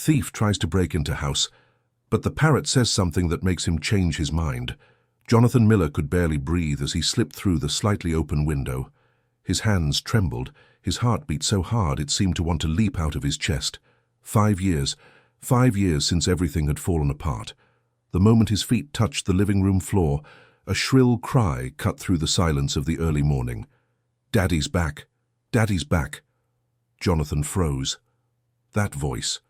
Thief tries to break into house, but the parrot says something that makes him change his mind. Jonathan Miller could barely breathe as he slipped through the slightly open window. His hands trembled, his heart beat so hard it seemed to want to leap out of his chest. 5 years since everything had fallen apart. The moment his feet touched the living room floor, a shrill cry cut through the silence of the early morning. "Daddy's back! Daddy's back!" Jonathan froze. That voice,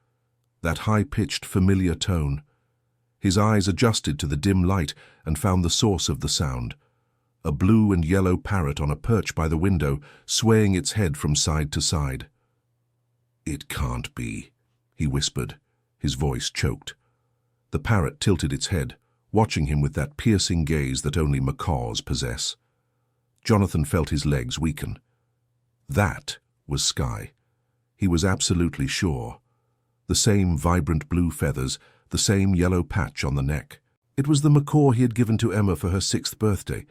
that high-pitched, familiar tone. His eyes adjusted to the dim light and found the source of the sound. A blue and yellow parrot on a perch by the window, swaying its head from side to side. "It can't be," he whispered, his voice choked. The parrot tilted its head, watching him with that piercing gaze that only macaws possess. Jonathan felt his legs weaken. That was Sky. He was absolutely sure. The same vibrant blue feathers, the same yellow patch on the neck. It was the macaw he had given to Emma for her 6th birthday,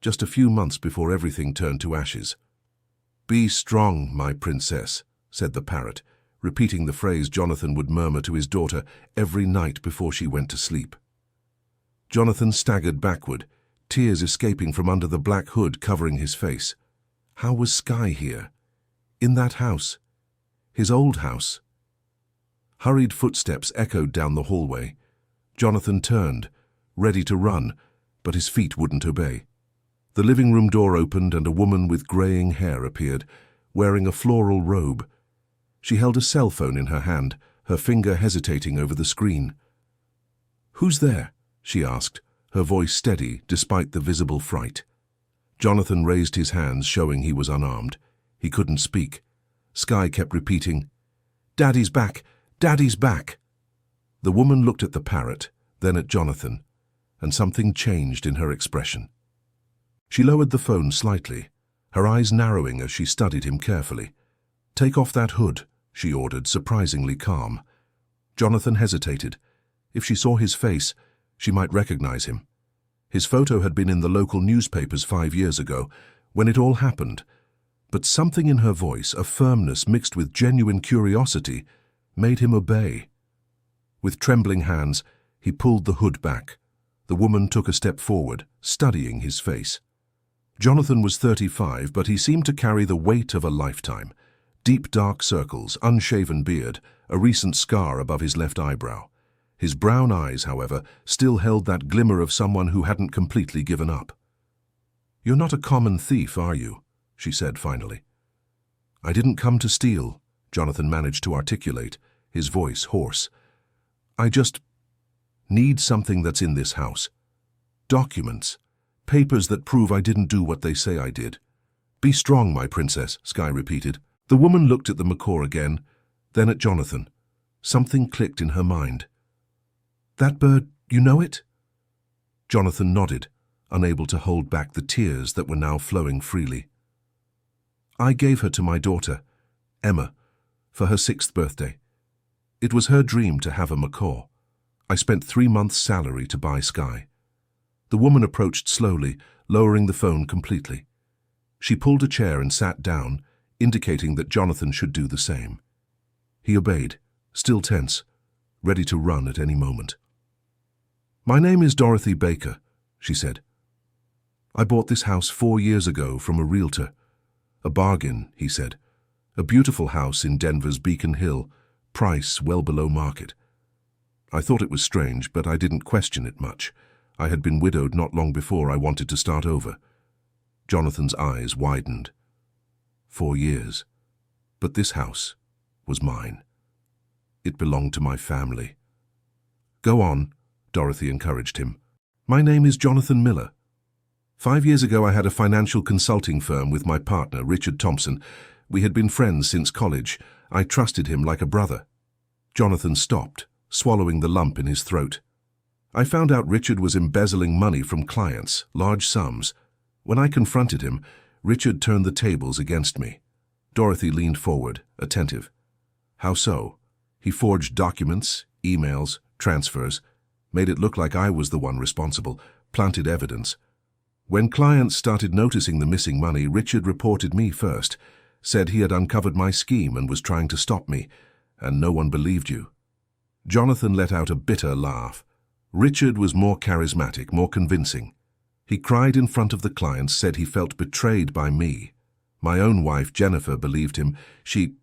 just a few months before everything turned to ashes. "Be strong, my princess," said the parrot, repeating the phrase Jonathan would murmur to his daughter every night before she went to sleep. Jonathan staggered backward, tears escaping from under the black hood covering his face. How was Sky here? In that house? His old house? Hurried footsteps echoed down the hallway. Jonathan turned, ready to run, but his feet wouldn't obey. The living room door opened and a woman with graying hair appeared, wearing a floral robe. She held a cell phone in her hand, her finger hesitating over the screen. "Who's there?" she asked, her voice steady despite the visible fright. Jonathan raised his hands, showing he was unarmed. He couldn't speak. Sky kept repeating, "Daddy's back! Daddy's back!" The woman looked at the parrot, then at Jonathan, and something changed in her expression. She lowered the phone slightly, her eyes narrowing as she studied him carefully. "Take off that hood," she ordered, surprisingly calm. Jonathan hesitated. If she saw his face, she might recognize him. His photo had been in the local newspapers 5 years ago, when it all happened. But something in her voice, a firmness mixed with genuine curiosity, made him obey. With trembling hands, he pulled the hood back. The woman took a step forward, studying his face. Jonathan was 35, but he seemed to carry the weight of a lifetime. Deep dark circles, unshaven beard, a recent scar above his left eyebrow. His brown eyes, however, still held that glimmer of someone who hadn't completely given up. "You're not a common thief, are you?" she said finally. "I didn't come to steal," Jonathan managed to articulate, his voice hoarse. "I just need something that's in this house. Documents, papers that prove I didn't do what they say I did." "Be strong, my princess," Sky repeated. The woman looked at the macaw again, then at Jonathan. Something clicked in her mind. "That bird, you know it?" Jonathan nodded, unable to hold back the tears that were now flowing freely. "I gave her to my daughter, Emma, for her 6th birthday. It was her dream to have a macaw. I spent 3 months' salary to buy Sky." The woman approached slowly, lowering the phone completely. She pulled a chair and sat down, indicating that Jonathan should do the same. He obeyed, still tense, ready to run at any moment. "My name is Dorothy Baker," she said. "I bought this house 4 years ago from a realtor. A bargain," he said. "A beautiful house in Denver's Beacon Hill, price well below market." I thought it was strange, but I didn't question it much. I had been widowed not long before I wanted to start over. Jonathan's eyes widened. 4 years. But this house was mine. It belonged to my family. "Go on," Dorothy encouraged him. "My name is Jonathan Miller. 5 years ago I had a financial consulting firm with my partner, Richard Thompson. We had been friends since college. I trusted him like a brother." Jonathan stopped, swallowing the lump in his throat. "I found out Richard was embezzling money from clients, large sums. When I confronted him, Richard turned the tables against me." Dorothy leaned forward, attentive. "How so?" "He forged documents, emails, transfers, made it look like I was the one responsible, planted evidence. When clients started noticing the missing money, Richard reported me first, said he had uncovered my scheme and was trying to stop me, and no one believed you." Jonathan let out a bitter laugh. Richard was more charismatic, more convincing. He cried in front of the clients, said he felt betrayed by me. My own wife, Jennifer, believed him. She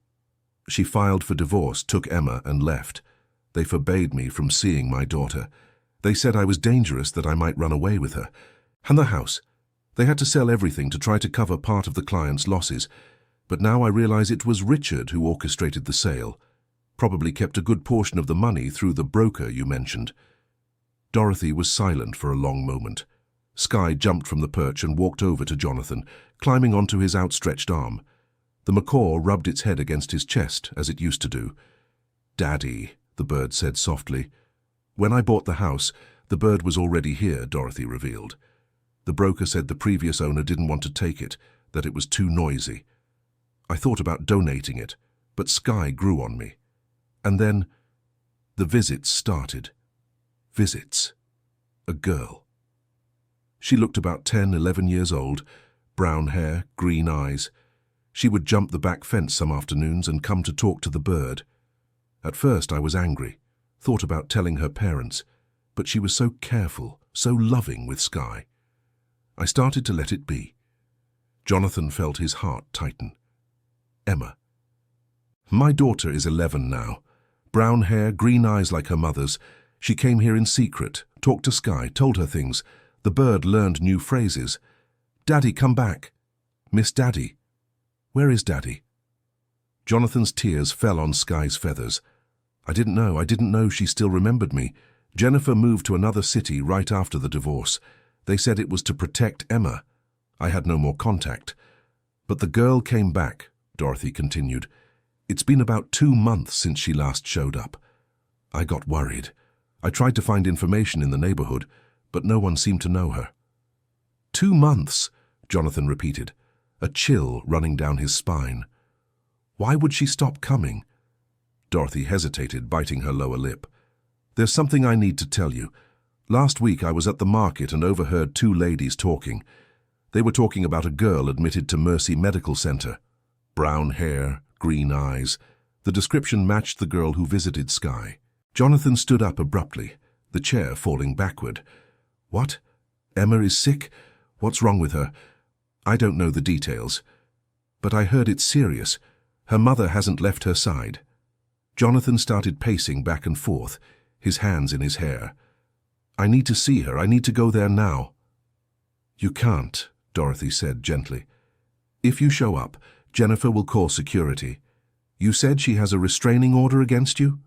filed for divorce, took Emma, and left. They forbade me from seeing my daughter. They said I was dangerous, that I might run away with her. And the house. They had to sell everything to try to cover part of the client's losses. But now I realize it was Richard who orchestrated the sale. Probably kept a good portion of the money through the broker you mentioned. Dorothy was silent for a long moment. Skye jumped from the perch and walked over to Jonathan, climbing onto his outstretched arm. The macaw rubbed its head against his chest, as it used to do. "Daddy," the bird said softly. "When I bought the house, the bird was already here," Dorothy revealed. "The broker said the previous owner didn't want to take it, that it was too noisy. I thought about donating it, but Skye grew on me. And then the visits started. Visits. A girl. She looked about 10, 11 years old, brown hair, green eyes. She would jump the back fence some afternoons and come to talk to the bird. At first I was angry, thought about telling her parents, but she was so careful, so loving with Skye. I started to let it be." Jonathan felt his heart tighten. Emma. "My daughter is 11 now. Brown hair, green eyes like her mother's. She came here in secret, talked to Skye, told her things. The bird learned new phrases. 'Daddy, come back. Miss Daddy. Where is Daddy?' Jonathan's tears fell on Skye's feathers. I didn't know she still remembered me. Jennifer moved to another city right after the divorce. They said it was to protect Emma. I had no more contact. But the girl came back," Dorothy continued. "It's been about 2 months since she last showed up. I got worried. I tried to find information in the neighborhood, but no one seemed to know her." 2 months, Jonathan repeated, a chill running down his spine. "Why would she stop coming?" Dorothy hesitated, biting her lower lip. "There's something I need to tell you. Last week I was at the market and overheard 2 ladies talking. They were talking about a girl admitted to Mercy Medical Center. Brown hair, green eyes. The description matched the girl who visited Skye." Jonathan stood up abruptly, the chair falling backward. "What? Emma is sick? What's wrong with her? I don't know the details. But I heard it's serious. Her mother hasn't left her side." Jonathan started pacing back and forth, his hands in his hair. "I need to see her. I need to go there now." "You can't," Dorothy said gently. "If you show up, Jennifer will call security. You said she has a restraining order against you?"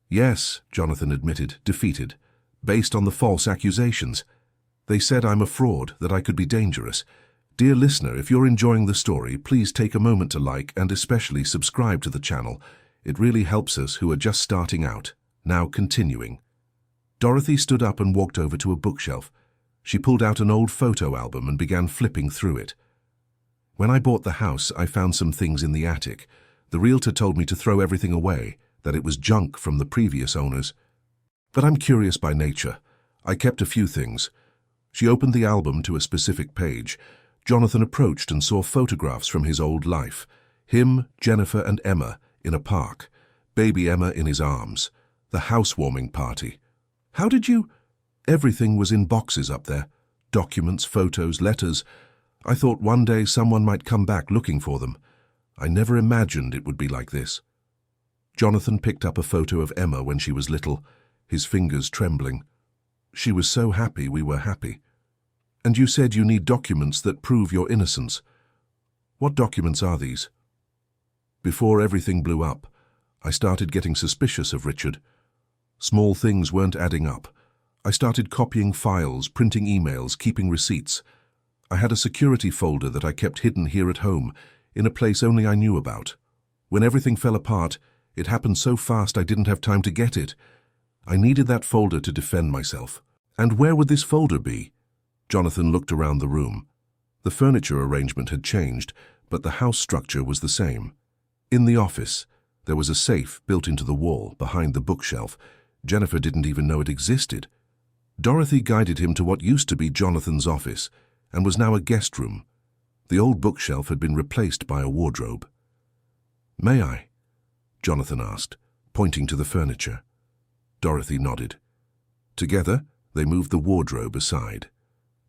"Yes," Jonathan admitted, defeated, "based on the false accusations. They said I'm a fraud, that I could be dangerous. Dear listener, if you're enjoying the story, please take a moment to like and especially subscribe to the channel. It really helps us who are just starting out. Now continuing." Dorothy stood up and walked over to a bookshelf. She pulled out an old photo album and began flipping through it. "When I bought the house, I found some things in the attic. The realtor told me to throw everything away, that it was junk from the previous owners. But I'm curious by nature. I kept a few things." She opened the album to a specific page. Jonathan approached and saw photographs from his old life. Him, Jennifer, and Emma in a park. Baby Emma in his arms. The housewarming party. "How did you—" "Everything was in boxes up there. Documents, photos, letters. I thought one day someone might come back looking for them. I never imagined it would be like this." Jonathan picked up a photo of Emma when she was little, his fingers trembling. "She was so happy we were happy. And you said you need documents that prove your innocence. What documents are these?" "Before everything blew up, I started getting suspicious of Richard. Small things weren't adding up. I started copying files, printing emails, keeping receipts. I had a security folder that I kept hidden here at home, in a place only I knew about. When everything fell apart, it happened so fast I didn't have time to get it. I needed that folder to defend myself." "And where would this folder be?" Jonathan looked around the room. The furniture arrangement had changed, but the house structure was the same. In the office, there was a safe built into the wall behind the bookshelf. Jennifer didn't even know it existed. Dorothy guided him to what used to be Jonathan's office and was now a guest room. The old bookshelf had been replaced by a wardrobe. "May I?" Jonathan asked, pointing to the furniture. Dorothy nodded. Together, they moved the wardrobe aside.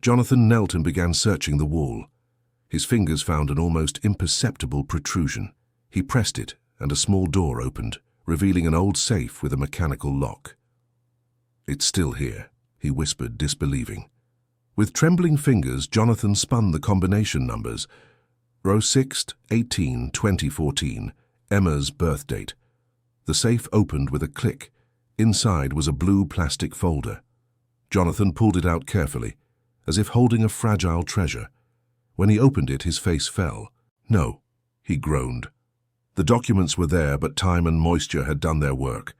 Jonathan knelt and began searching the wall. His fingers found an almost imperceptible protrusion. He pressed it, and a small door opened, revealing an old safe with a mechanical lock. "It's still here," he whispered, disbelieving. With trembling fingers, Jonathan spun the combination numbers. Row 6, 18, 2014, Emma's birth date. The safe opened with a click. Inside was a blue plastic folder. Jonathan pulled it out carefully, as if holding a fragile treasure. When he opened it, his face fell. "No," he groaned. The documents were there, but time and moisture had done their work.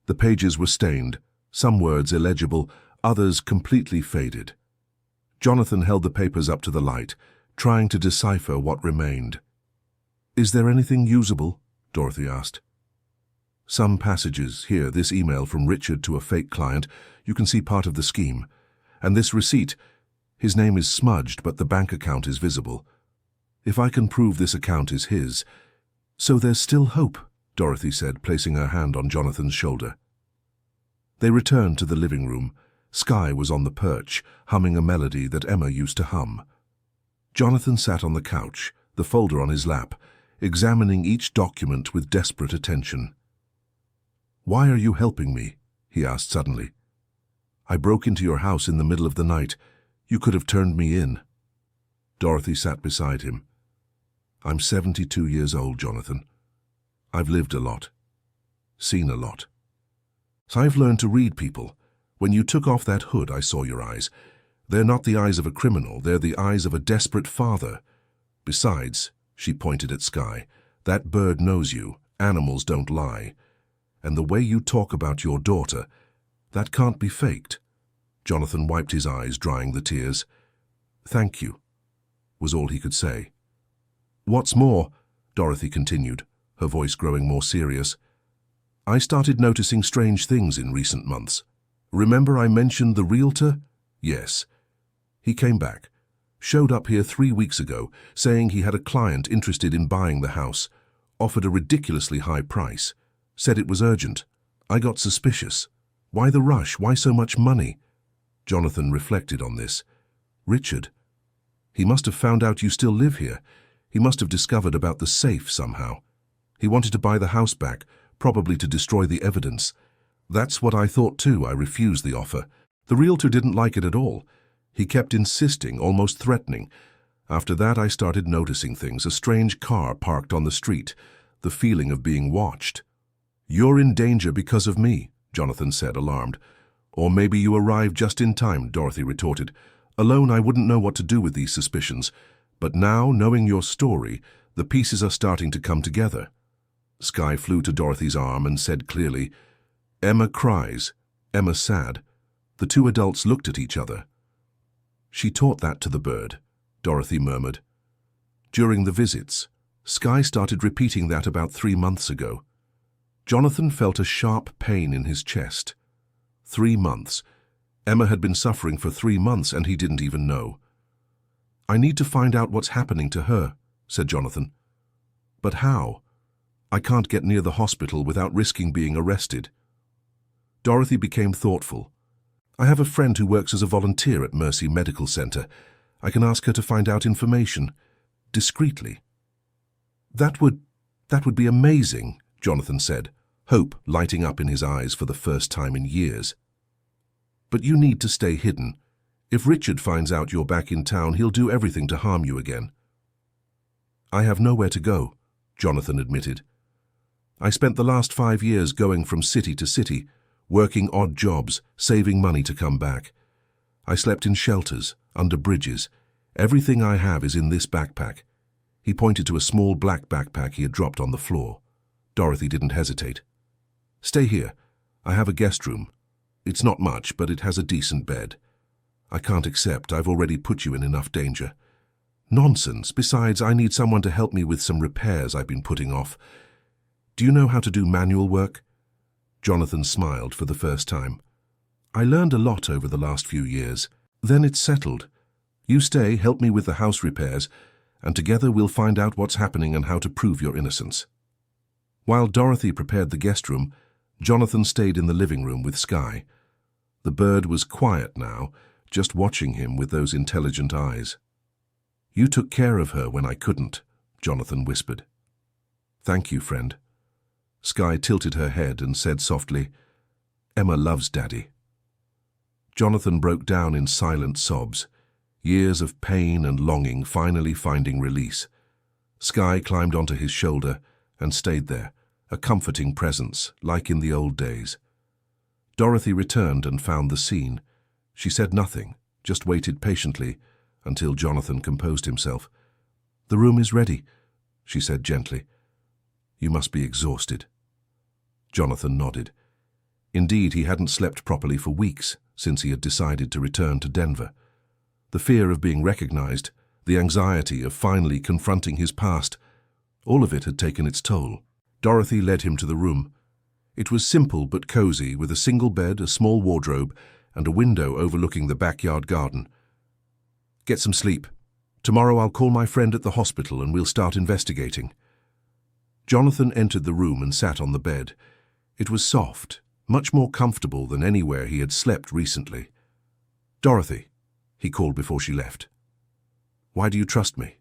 The pages were stained, some words illegible, others completely faded. Jonathan held the papers up to the light, trying to decipher what remained. "Is there anything usable?" Dorothy asked. "Some passages. Here, this email from Richard to a fake client. You can see part of the scheme. And this receipt. His name is smudged, but the bank account is visible. If I can prove this account is his." "So there's still hope," Dorothy said, placing her hand on Jonathan's shoulder. They returned to the living room. Skye was on the perch, humming a melody that Emma used to hum. Jonathan sat on the couch, the folder on his lap, examining each document with desperate attention. "Why are you helping me?" he asked suddenly. "I broke into your house in the middle of the night. You could have turned me in." Dorothy sat beside him. "I'm 72 years old, Jonathan. I've lived a lot, seen a lot. So I've learned to read people. When you took off that hood, I saw your eyes. They're not the eyes of a criminal, they're the eyes of a desperate father. Besides," she pointed at Skye, "that bird knows you. Animals don't lie. And the way you talk about your daughter, that can't be faked." Jonathan wiped his eyes, drying the tears. "Thank you," was all he could say. "What's more," Dorothy continued, her voice growing more serious, "I started noticing strange things in recent months. Remember I mentioned the realtor? Yes. He came back, showed up here 3 weeks ago, saying he had a client interested in buying the house, offered a ridiculously high price, said it was urgent. I got suspicious. Why the rush? Why so much money?" Jonathan reflected on this. "Richard. He must have found out you still live here. He must have discovered about the safe somehow. He wanted to buy the house back, probably to destroy the evidence. That's what I thought too. I refused the offer. The realtor didn't like it at all. He kept insisting, almost threatening. After that I started noticing things, a strange car parked on the street, the feeling of being watched." "You're in danger because of me," Jonathan said, alarmed. "Or maybe you arrived just in time," Dorothy retorted. "Alone I wouldn't know what to do with these suspicions. But now, knowing your story, the pieces are starting to come together." Skye flew to Dorothy's arm and said clearly, "Emma cries. Emma's sad." The two adults looked at each other. "She taught that to the bird," Dorothy murmured. "During the visits. Skye started repeating that about 3 months ago." Jonathan felt a sharp pain in his chest. 3 months. Emma had been suffering for 3 months and he didn't even know. "I need to find out what's happening to her," said Jonathan. "But how? I can't get near the hospital without risking being arrested." Dorothy became thoughtful. "I have a friend who works as a volunteer at Mercy Medical Center. I can ask her to find out information, discreetly." That would be amazing," Jonathan said, hope lighting up in his eyes for the first time in years. "But you need to stay hidden. If Richard finds out you're back in town, he'll do everything to harm you again." "I have nowhere to go," Jonathan admitted. "I spent the last 5 years going from city to city, working odd jobs, saving money to come back. I slept in shelters, under bridges. Everything I have is in this backpack." He pointed to a small black backpack he had dropped on the floor. Dorothy didn't hesitate. "Stay here. I have a guest room. It's not much, but it has a decent bed. I can't accept. I've already put you in enough danger." "Nonsense. Besides, I need someone to help me with some repairs I've been putting off. Do you know how to do manual work?" Jonathan smiled for the first time. "I learned a lot over the last few years. Then it's settled. You stay, help me with the house repairs, and together we'll find out what's happening and how to prove your innocence." While Dorothy prepared the guest room, Jonathan stayed in the living room with Skye. The bird was quiet now, just watching him with those intelligent eyes. "You took care of her when I couldn't," Jonathan whispered. "Thank you, friend." Skye tilted her head and said softly, "Emma loves Daddy." Jonathan broke down in silent sobs, years of pain and longing finally finding release. Skye climbed onto his shoulder and stayed there, a comforting presence, like in the old days. Dorothy returned and found the scene. She said nothing, just waited patiently until Jonathan composed himself. "The room is ready," she said gently. "You must be exhausted." Jonathan nodded. Indeed, he hadn't slept properly for weeks since he had decided to return to Denver. The fear of being recognized, the anxiety of finally confronting his past, all of it had taken its toll. Dorothy led him to the room. It was simple but cozy, with a single bed, a small wardrobe, and a window overlooking the backyard garden. "Get some sleep. Tomorrow I'll call my friend at the hospital and we'll start investigating." Jonathan entered the room and sat on the bed. It was soft, much more comfortable than anywhere he had slept recently. "Dorothy," he called before she left. "Why do you trust me?"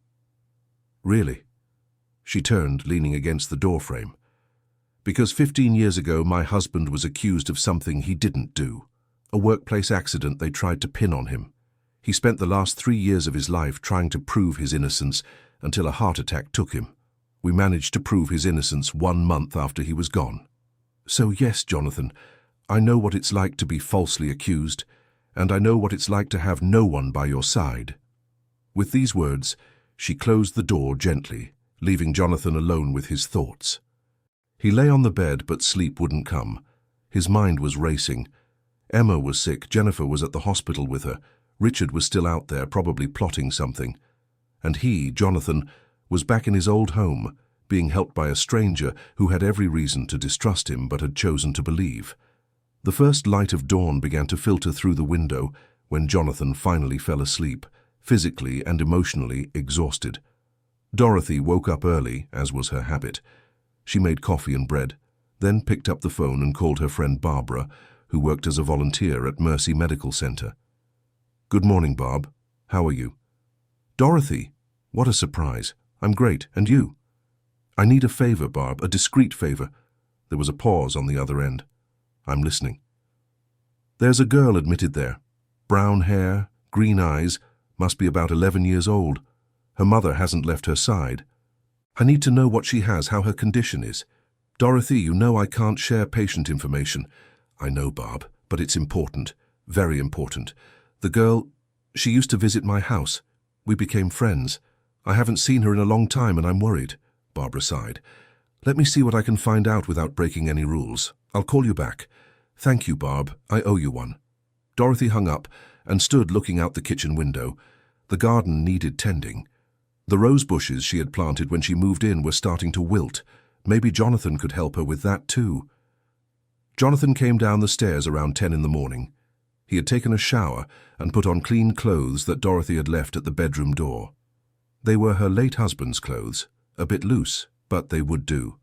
"Really?" She turned, leaning against the doorframe. "Because 15 years ago my husband was accused of something he didn't do. A workplace accident they tried to pin on him. He spent the last 3 years of his life trying to prove his innocence until a heart attack took him. We managed to prove his innocence 1 month after he was gone. So yes, Jonathan, I know what it's like to be falsely accused, and I know what it's like to have no one by your side." With these words, she closed the door gently, leaving Jonathan alone with his thoughts. He lay on the bed, but sleep wouldn't come. His mind was racing. Emma was sick, Jennifer was at the hospital with her, Richard was still out there, probably plotting something. And he, Jonathan, was back in his old home, being helped by a stranger who had every reason to distrust him but had chosen to believe. The first light of dawn began to filter through the window when Jonathan finally fell asleep, physically and emotionally exhausted. Dorothy woke up early, as was her habit. She made coffee and bread, then picked up the phone and called her friend Barbara, who worked as a volunteer at Mercy Medical Center. "Good morning, Barb. How are you?" "Dorothy, what a surprise. I'm great, and you?" "I need a favor, Barb, a discreet favor." There was a pause on the other end. "I'm listening." "There's a girl admitted there. Brown hair, green eyes, must be about 11 years old. Her mother hasn't left her side. I need to know what she has, how her condition is. Dorothy, you know I can't share patient information." "I know, Barb, but it's important, very important. The girl, she used to visit my house. We became friends. I haven't seen her in a long time and I'm worried." Barbara sighed. "Let me see what I can find out without breaking any rules. I'll call you back." "Thank you, Barb. I owe you one." Dorothy hung up and stood looking out the kitchen window. The garden needed tending. The rose bushes she had planted when she moved in were starting to wilt. Maybe Jonathan could help her with that too. Jonathan came down the stairs around 10 in the morning. He had taken a shower and put on clean clothes that Dorothy had left at the bedroom door. They were her late husband's clothes, a bit loose, but they would do.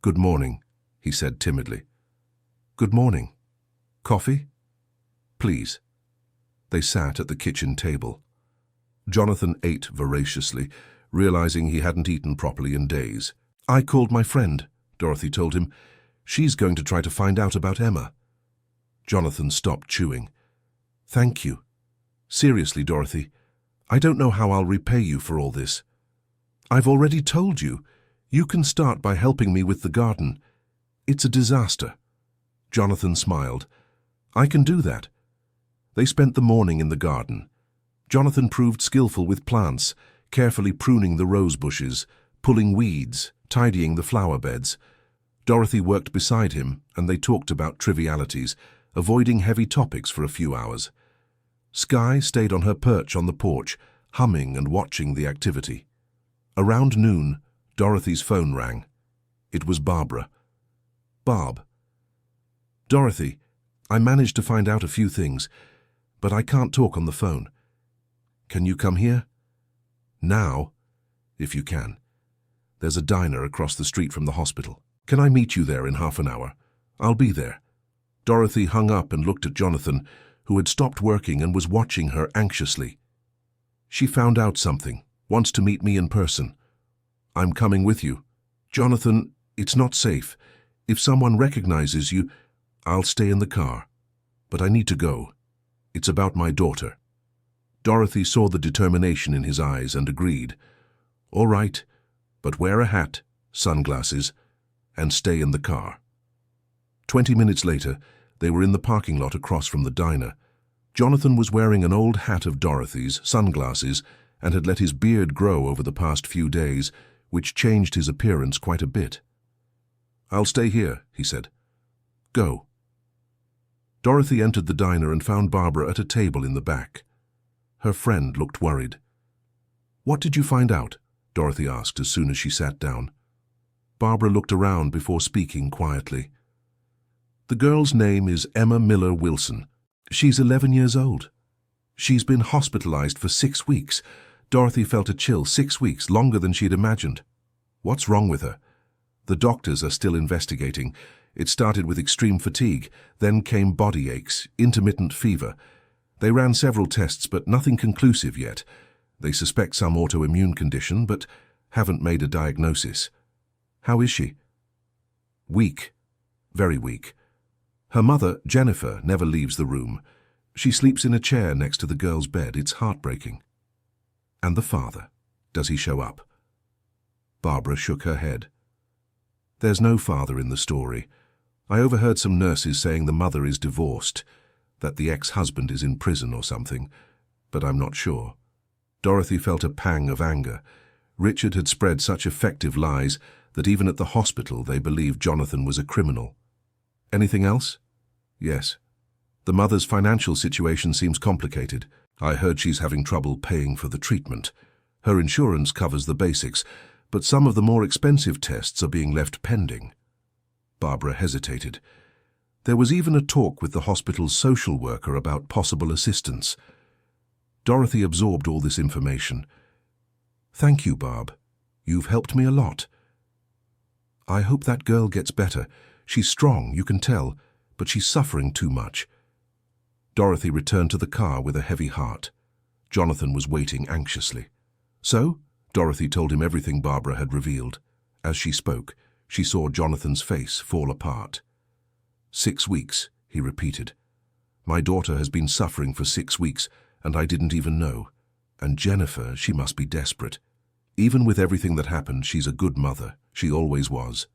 "Good morning," he said timidly. "Good morning. Coffee?" "Please." They sat at the kitchen table. Jonathan ate voraciously, realizing he hadn't eaten properly in days. "I called my friend," Dorothy told him. "She's going to try to find out about Emma." Jonathan stopped chewing. "Thank you. Seriously, Dorothy, I don't know how I'll repay you for all this. I've already told you. You can start by helping me with the garden. It's a disaster." Jonathan smiled. "I can do that." They spent the morning in the garden. Jonathan proved skillful with plants, carefully pruning the rose bushes, pulling weeds, tidying the flower beds. Dorothy worked beside him, and they talked about trivialities, avoiding heavy topics for a few hours. Skye stayed on her perch on the porch, humming and watching the activity. Around noon, Dorothy's phone rang. It was Barbara. "Barb." "Dorothy, I managed to find out a few things, but I can't talk on the phone. Can you come here?" "Now?" "If you can. There's a diner across the street from the hospital. Can I meet you there in half an hour?" I'll be there." Dorothy hung up and looked at Jonathan, who had stopped working and was watching her anxiously. "She found out something, wants to meet me in person. I'm coming with you." "Jonathan, it's not safe. If someone recognizes you, I'll stay in the car. But I need to go. It's about my daughter." Dorothy saw the determination in his eyes and agreed. "All right, but wear a hat, sunglasses, and stay in the car." 20 minutes later, they were in the parking lot across from the diner. Jonathan was wearing an old hat of Dorothy's, sunglasses, and had let his beard grow over the past few days, which changed his appearance quite a bit. "I'll stay here," he said. "Go." Dorothy entered the diner and found Barbara at a table in the back. Her friend looked worried. "What did you find out?" Dorothy asked as soon as she sat down. Barbara looked around before speaking quietly. "The girl's name is Emma Miller Wilson. She's 11 years old. She's been hospitalized for 6 weeks. Dorothy felt a chill. 6 weeks, longer than she'd imagined. What's wrong with her? The doctors are still investigating. It started with extreme fatigue, then came body aches, intermittent fever. They ran several tests, but nothing conclusive yet. They suspect some autoimmune condition, but haven't made a diagnosis. How is she?" "Weak. Very weak. Her mother, Jennifer, never leaves the room. She sleeps in a chair next to the girl's bed. It's heartbreaking." "And the father? Does he show up?" Barbara shook her head. "There's no father in the story. I overheard some nurses saying the mother is divorced, that the ex-husband is in prison or something, but I'm not sure." Dorothy felt a pang of anger. Richard had spread such effective lies that even at the hospital they believed Jonathan was a criminal. "Anything else?" "Yes. The mother's financial situation seems complicated. I heard she's having trouble paying for the treatment. Her insurance covers the basics, but some of the more expensive tests are being left pending." Barbara hesitated. There was even a talk with the hospital's social worker about possible assistance. Dorothy absorbed all this information. "Thank you, Barb. You've helped me a lot. I hope that girl gets better. She's strong, you can tell, but she's suffering too much." Dorothy returned to the car with a heavy heart. Jonathan was waiting anxiously. "So?" Dorothy told him everything Barbara had revealed. As she spoke, she saw Jonathan's face fall apart. 6 weeks, he repeated. "My daughter has been suffering for 6 weeks, and I didn't even know. And Jennifer, she must be desperate. Even with everything that happened, she's a good mother. She always was.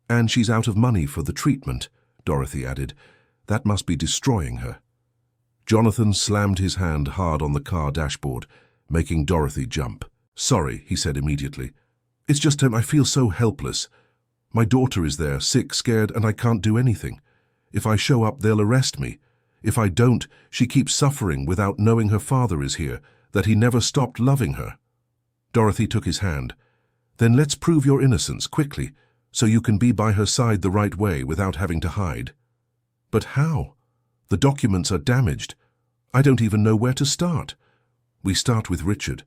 And she's out of money for the treatment," Dorothy added. "That must be destroying her." Jonathan slammed his hand hard on the car dashboard, making Dorothy jump. "Sorry," he said immediately. "It's just I feel so helpless. My daughter is there, sick, scared, and I can't do anything. If I show up, they'll arrest me. If I don't, she keeps suffering without knowing her father is here, that he never stopped loving her." Dorothy took his hand. "Then let's prove your innocence, quickly, so you can be by her side the right way without having to hide." "But how? The documents are damaged. I don't even know where to start." "We start with Richard.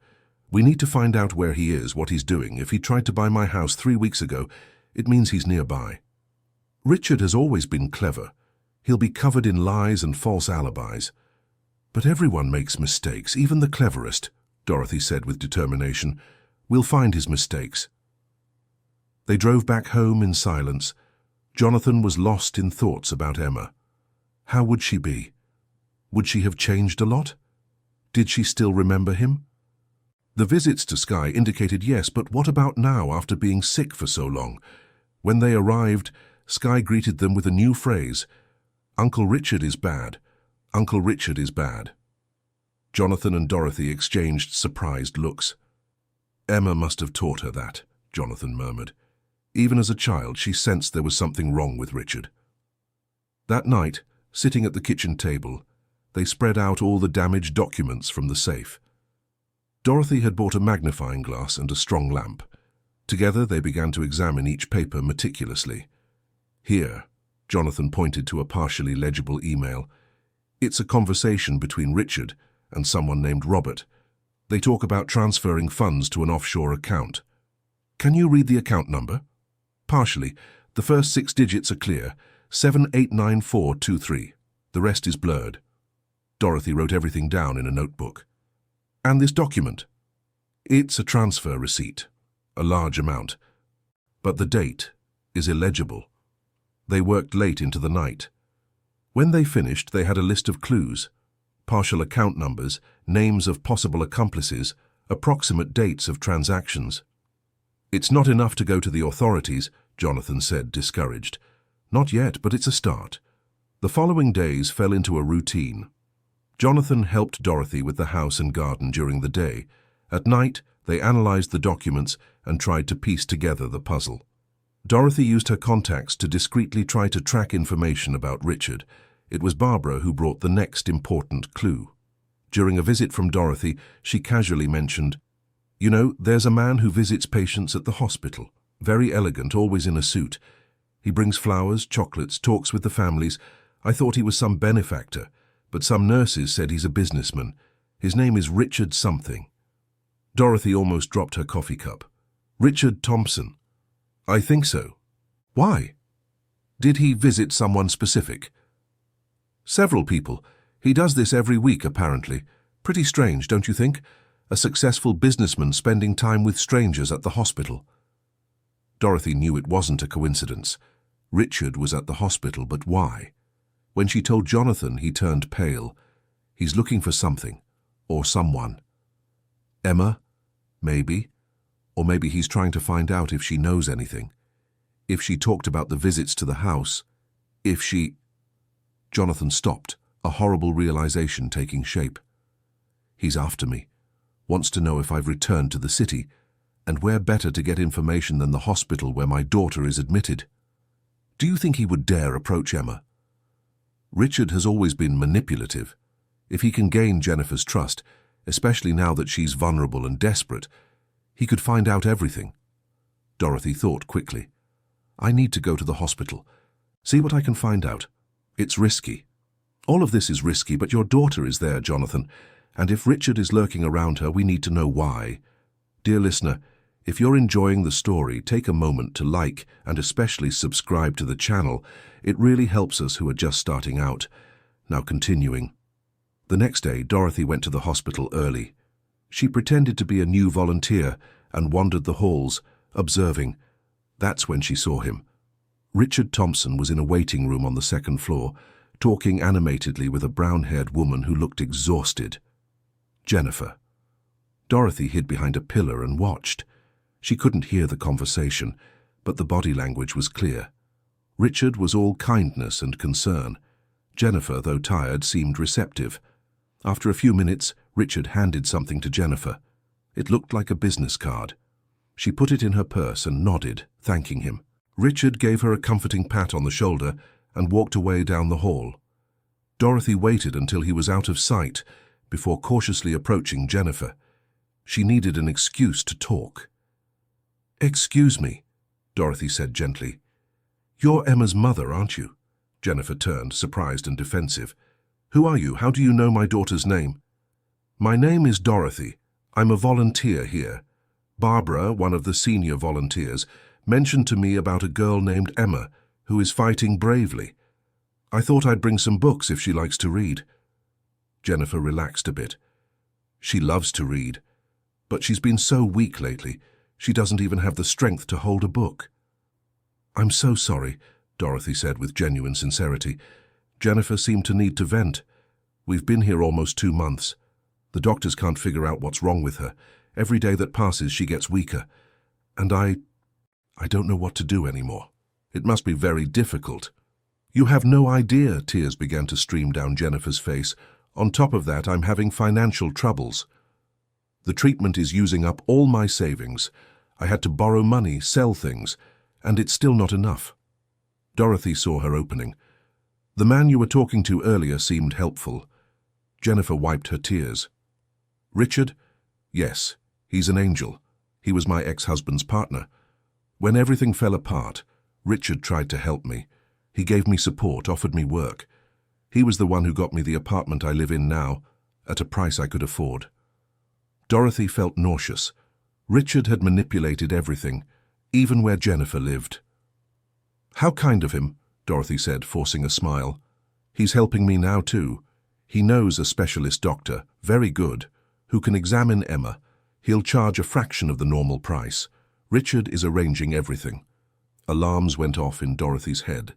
We need to find out where he is, what he's doing. If he tried to buy my house 3 weeks ago, it means he's nearby. Richard has always been clever. He'll be covered in lies and false alibis. But everyone makes mistakes, even the cleverest," Dorothy said with determination. "We'll find his mistakes." They drove back home in silence. Jonathan was lost in thoughts about Emma. How would she be? Would she have changed a lot? Did she still remember him? The visits to Skye indicated yes, but what about now after being sick for so long? When they arrived, Skye greeted them with a new phrase. "Uncle Richard is bad. Uncle Richard is bad." Jonathan and Dorothy exchanged surprised looks. "Emma must have taught her that," Jonathan murmured. Even as a child, she sensed there was something wrong with Richard. That night, sitting at the kitchen table, they spread out all the damaged documents from the safe. Dorothy had bought a magnifying glass and a strong lamp. Together they began to examine each paper meticulously. "Here," Jonathan pointed to a partially legible email. "It's a conversation between Richard and someone named Robert. They talk about transferring funds to an offshore account. Can you read the account number?" "Partially. The first 6 digits are clear. 789423. The rest is blurred. Dorothy wrote everything down in a notebook. And this document? It's a transfer receipt, a large amount. But the date is illegible. They worked late into the night. When they finished, they had a list of clues, partial account numbers, names of possible accomplices, approximate dates of transactions. It's not enough to go to the authorities, Jonathan said, discouraged. Not yet, but it's a start. The following days fell into a routine. Jonathan helped Dorothy with the house and garden during the day. At night, they analyzed the documents and tried to piece together the puzzle. Dorothy used her contacts to discreetly try to track information about Richard. It was Barbara who brought the next important clue. During a visit from Dorothy, she casually mentioned, "You know, there's a man who visits patients at the hospital. Very elegant, always in a suit. He brings flowers, chocolates, talks with the families. I thought he was some benefactor, but some nurses said he's a businessman. His name is Richard something." Dorothy almost dropped her coffee cup. "Richard Thompson." "I think so." "Why? Did he visit someone specific?" "Several people. He does this every week, apparently. Pretty strange, don't you think? A successful businessman spending time with strangers at the hospital." Dorothy knew it wasn't a coincidence. Richard was at the hospital, but why? When she told Jonathan, he turned pale. He's looking for something, or someone. Emma? Maybe. Or maybe he's trying to find out if she knows anything. If she talked about the visits to the house. If she... Jonathan stopped, a horrible realization taking shape. He's after me. Wants to know if I've returned to the city. And where better to get information than the hospital where my daughter is admitted? Do you think he would dare approach Emma? Richard has always been manipulative. If he can gain Jennifer's trust, especially now that she's vulnerable and desperate, he could find out everything. Dorothy thought quickly. I need to go to the hospital. See what I can find out. It's risky. All of this is risky, but your daughter is there, Jonathan, and if Richard is lurking around her, we need to know why. Dear listener, if you're enjoying the story, take a moment to like and especially subscribe to the channel. It really helps us who are just starting out. Now continuing. The next day, Dorothy went to the hospital early. She pretended to be a new volunteer and wandered the halls, observing. That's when she saw him. Richard Thompson was in a waiting room on the second floor, talking animatedly with a brown-haired woman who looked exhausted. Jennifer. Dorothy hid behind a pillar and watched. She couldn't hear the conversation, but the body language was clear. Richard was all kindness and concern. Jennifer, though tired, seemed receptive. After a few minutes, Richard handed something to Jennifer. It looked like a business card. She put it in her purse and nodded, thanking him. Richard gave her a comforting pat on the shoulder and walked away down the hall. Dorothy waited until he was out of sight before cautiously approaching Jennifer. She needed an excuse to talk. "Excuse me," Dorothy said gently. "You're Emma's mother, aren't you?" Jennifer turned, surprised and defensive. "Who are you? How do you know my daughter's name?" "My name is Dorothy. I'm a volunteer here. Barbara, one of the senior volunteers, mentioned to me about a girl named Emma who is fighting bravely. I thought I'd bring some books if she likes to read." Jennifer relaxed a bit. She loves to read, but she's been so weak lately, she doesn't even have the strength to hold a book. "I'm so sorry," Dorothy said with genuine sincerity. Jennifer seemed to need to vent. "We've been here almost 2 months. The doctors can't figure out what's wrong with her. Every day that passes, she gets weaker. And I don't know what to do anymore. It must be very difficult." "You have no idea," tears began to stream down Jennifer's face. "On top of that, I'm having financial troubles. The treatment is using up all my savings. I had to borrow money, sell things, and it's still not enough." Dorothy saw her opening. "The man you were talking to earlier seemed helpful." Jennifer wiped her tears. "Richard? Yes, he's an angel. He was my ex-husband's partner. When everything fell apart, Richard tried to help me. He gave me support, offered me work. He was the one who got me the apartment I live in now, at a price I could afford." Dorothy felt nauseous. Richard had manipulated everything, even where Jennifer lived. "How kind of him," Dorothy said, forcing a smile. He's helping me now too. He knows a specialist doctor, very good, who can examine Emma. He'll charge a fraction of the normal price. Richard is arranging everything. Alarms went off in Dorothy's head.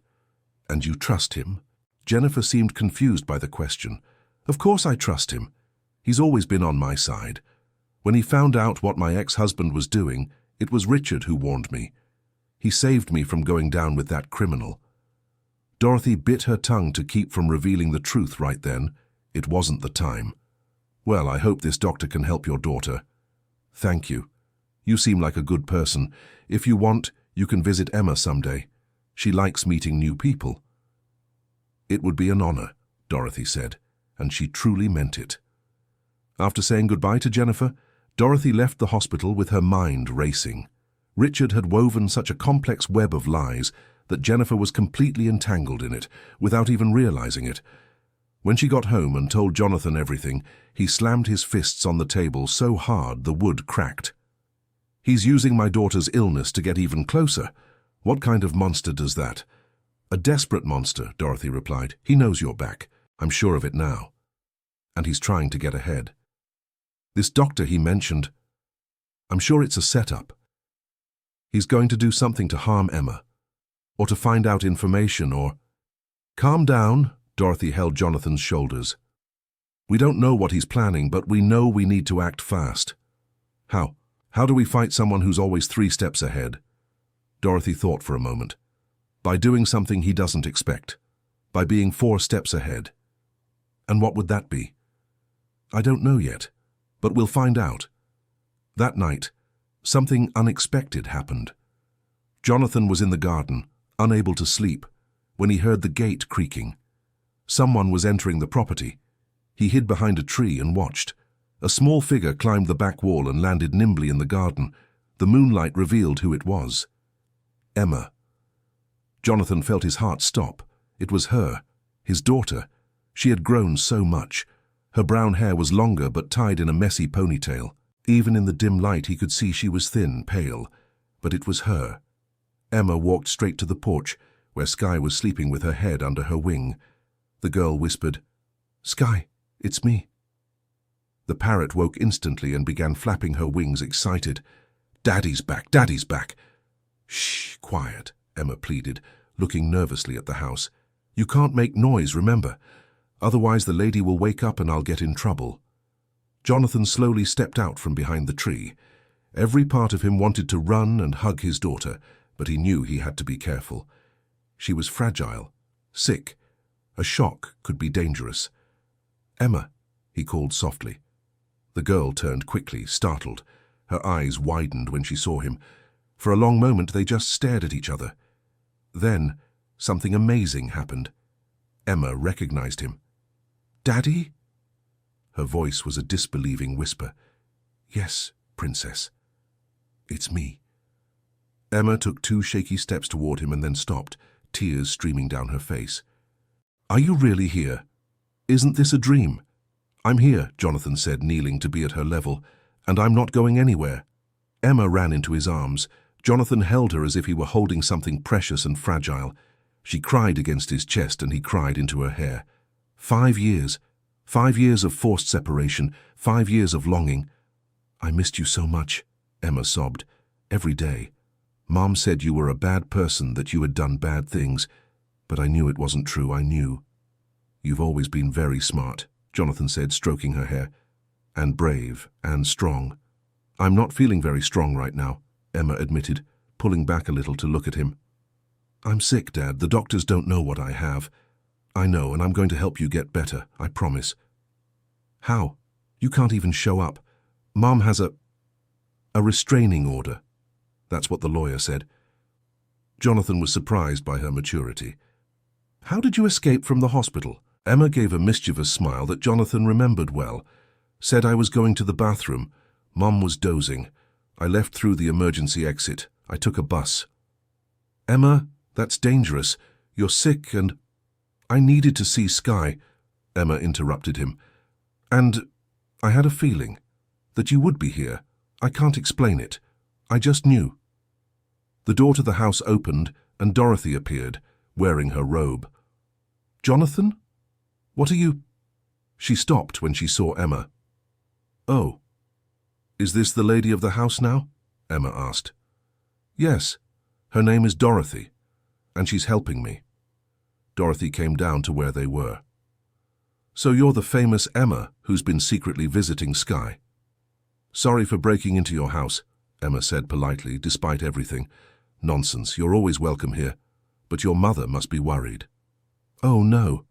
And you trust him? Jennifer seemed confused by the question. Of course I trust him. He's always been on my side. When he found out what my ex-husband was doing, it was Richard who warned me. He saved me from going down with that criminal. Dorothy bit her tongue to keep from revealing the truth right then. It wasn't the time. Well, I hope this doctor can help your daughter. Thank you. You seem like a good person. If you want, you can visit Emma someday. She likes meeting new people. It would be an honor, Dorothy said, and she truly meant it. After saying goodbye to Jennifer, Dorothy left the hospital with her mind racing. Richard had woven such a complex web of lies that Jennifer was completely entangled in it, without even realizing it. When she got home and told Jonathan everything, he slammed his fists on the table so hard the wood cracked. He's using my daughter's illness to get even closer. What kind of monster does that? A desperate monster, Dorothy replied. He knows you're back. I'm sure of it now. And he's trying to get ahead. This doctor he mentioned, I'm sure it's a setup. He's going to do something to harm Emma, or to find out information, or... Calm down, Dorothy held Jonathan's shoulders. We don't know what he's planning, but we know we need to act fast. How? How do we fight someone who's always 3 steps ahead? Dorothy thought for a moment. By doing something he doesn't expect. By being 4 steps ahead. And what would that be? I don't know yet, but we'll find out. That night, something unexpected happened. Jonathan was in the garden, unable to sleep, when he heard the gate creaking. Someone was entering the property. He hid behind a tree and watched. A small figure climbed the back wall and landed nimbly in the garden. The moonlight revealed who it was. Emma. Jonathan felt his heart stop. It was her, his daughter. She had grown so much. Her brown hair was longer but tied in a messy ponytail. Even in the dim light he could see she was thin, pale. But it was her. Emma walked straight to the porch, where Sky was sleeping with her head under her wing. The girl whispered, "Sky, it's me." The parrot woke instantly and began flapping her wings, excited. "Daddy's back, Daddy's back." "Shh, quiet," Emma pleaded, looking nervously at the house. "You can't make noise, remember. Otherwise the lady will wake up and I'll get in trouble." Jonathan slowly stepped out from behind the tree. Every part of him wanted to run and hug his daughter, but he knew he had to be careful. She was fragile, sick. A shock could be dangerous. "Emma," he called softly. The girl turned quickly, startled. Her eyes widened when she saw him. For a long moment they just stared at each other. Then something amazing happened. Emma recognized him. "Daddy?" Her voice was a disbelieving whisper. "Yes, Princess. It's me." Emma took 2 shaky steps toward him and then stopped, tears streaming down her face. "Are you really here? Isn't this a dream?" "I'm here," Jonathan said, kneeling to be at her level, "and I'm not going anywhere." Emma ran into his arms. Jonathan held her as if he were holding something precious and fragile. She cried against his chest and he cried into her hair. 5 years. 5 years of forced separation. 5 years of longing. "I missed you so much," Emma sobbed. "Every day. Mom said you were a bad person, that you had done bad things. But I knew it wasn't true, I knew." "You've always been very smart," Jonathan said, stroking her hair. "And brave, and strong." "I'm not feeling very strong right now," Emma admitted, pulling back a little to look at him. "I'm sick, Dad. The doctors don't know what I have." "I know, and I'm going to help you get better, I promise." "How? You can't even show up. Mom has a restraining order." That's what the lawyer said. Jonathan was surprised by her maturity. "How did you escape from the hospital?" Emma gave a mischievous smile that Jonathan remembered well. "Said I was going to the bathroom. Mom was dozing. I left through the emergency exit. I took a bus." "Emma, that's dangerous. You're sick and—" "I needed to see Sky," Emma interrupted him. "And I had a feeling that you would be here. I can't explain it. I just knew." The door to the house opened and Dorothy appeared, wearing her robe. "Jonathan? What are you—" She stopped when she saw Emma. "Oh, is this the lady of the house now?" Emma asked. "Yes, her name is Dorothy, and she's helping me." Dorothy came down to where they were. "So you're the famous Emma who's been secretly visiting Skye." "Sorry for breaking into your house," Emma said politely, despite everything. "Nonsense, you're always welcome here, but your mother must be worried." "Oh, no."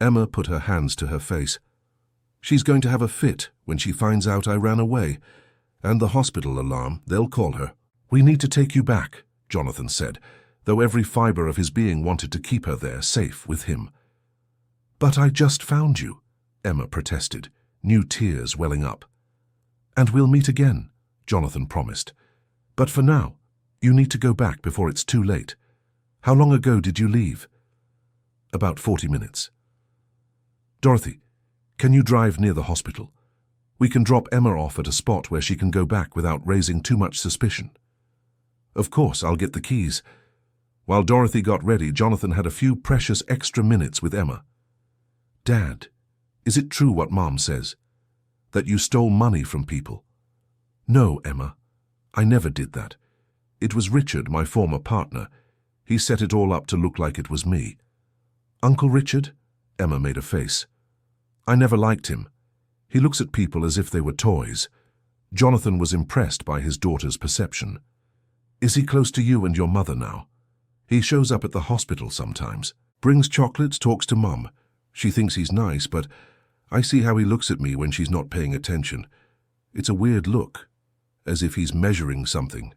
Emma put her hands to her face. "She's going to have a fit when she finds out I ran away, and the hospital alarm, they'll call her." "We need to take you back," Jonathan said, though every fibre of his being wanted to keep her there, safe with him. "But I just found you," Emma protested, new tears welling up. "And we'll meet again," Jonathan promised. "But for now, you need to go back before it's too late. How long ago did you leave?" "About 40 minutes. "Dorothy, can you drive near the hospital? We can drop Emma off at a spot where she can go back without raising too much suspicion." "Of course, I'll get the keys." While Dorothy got ready, Jonathan had a few precious extra minutes with Emma. "Dad, is it true what Mom says? That you stole money from people?" "No, Emma. I never did that. It was Richard, my former partner. He set it all up to look like it was me." "Uncle Richard?" Emma made a face. "I never liked him. He looks at people as if they were toys." Jonathan was impressed by his daughter's perception. "Is he close to you and your mother now?" "He shows up at the hospital sometimes. Brings chocolates, talks to Mum. She thinks he's nice, but I see how he looks at me when she's not paying attention. It's a weird look, as if he's measuring something."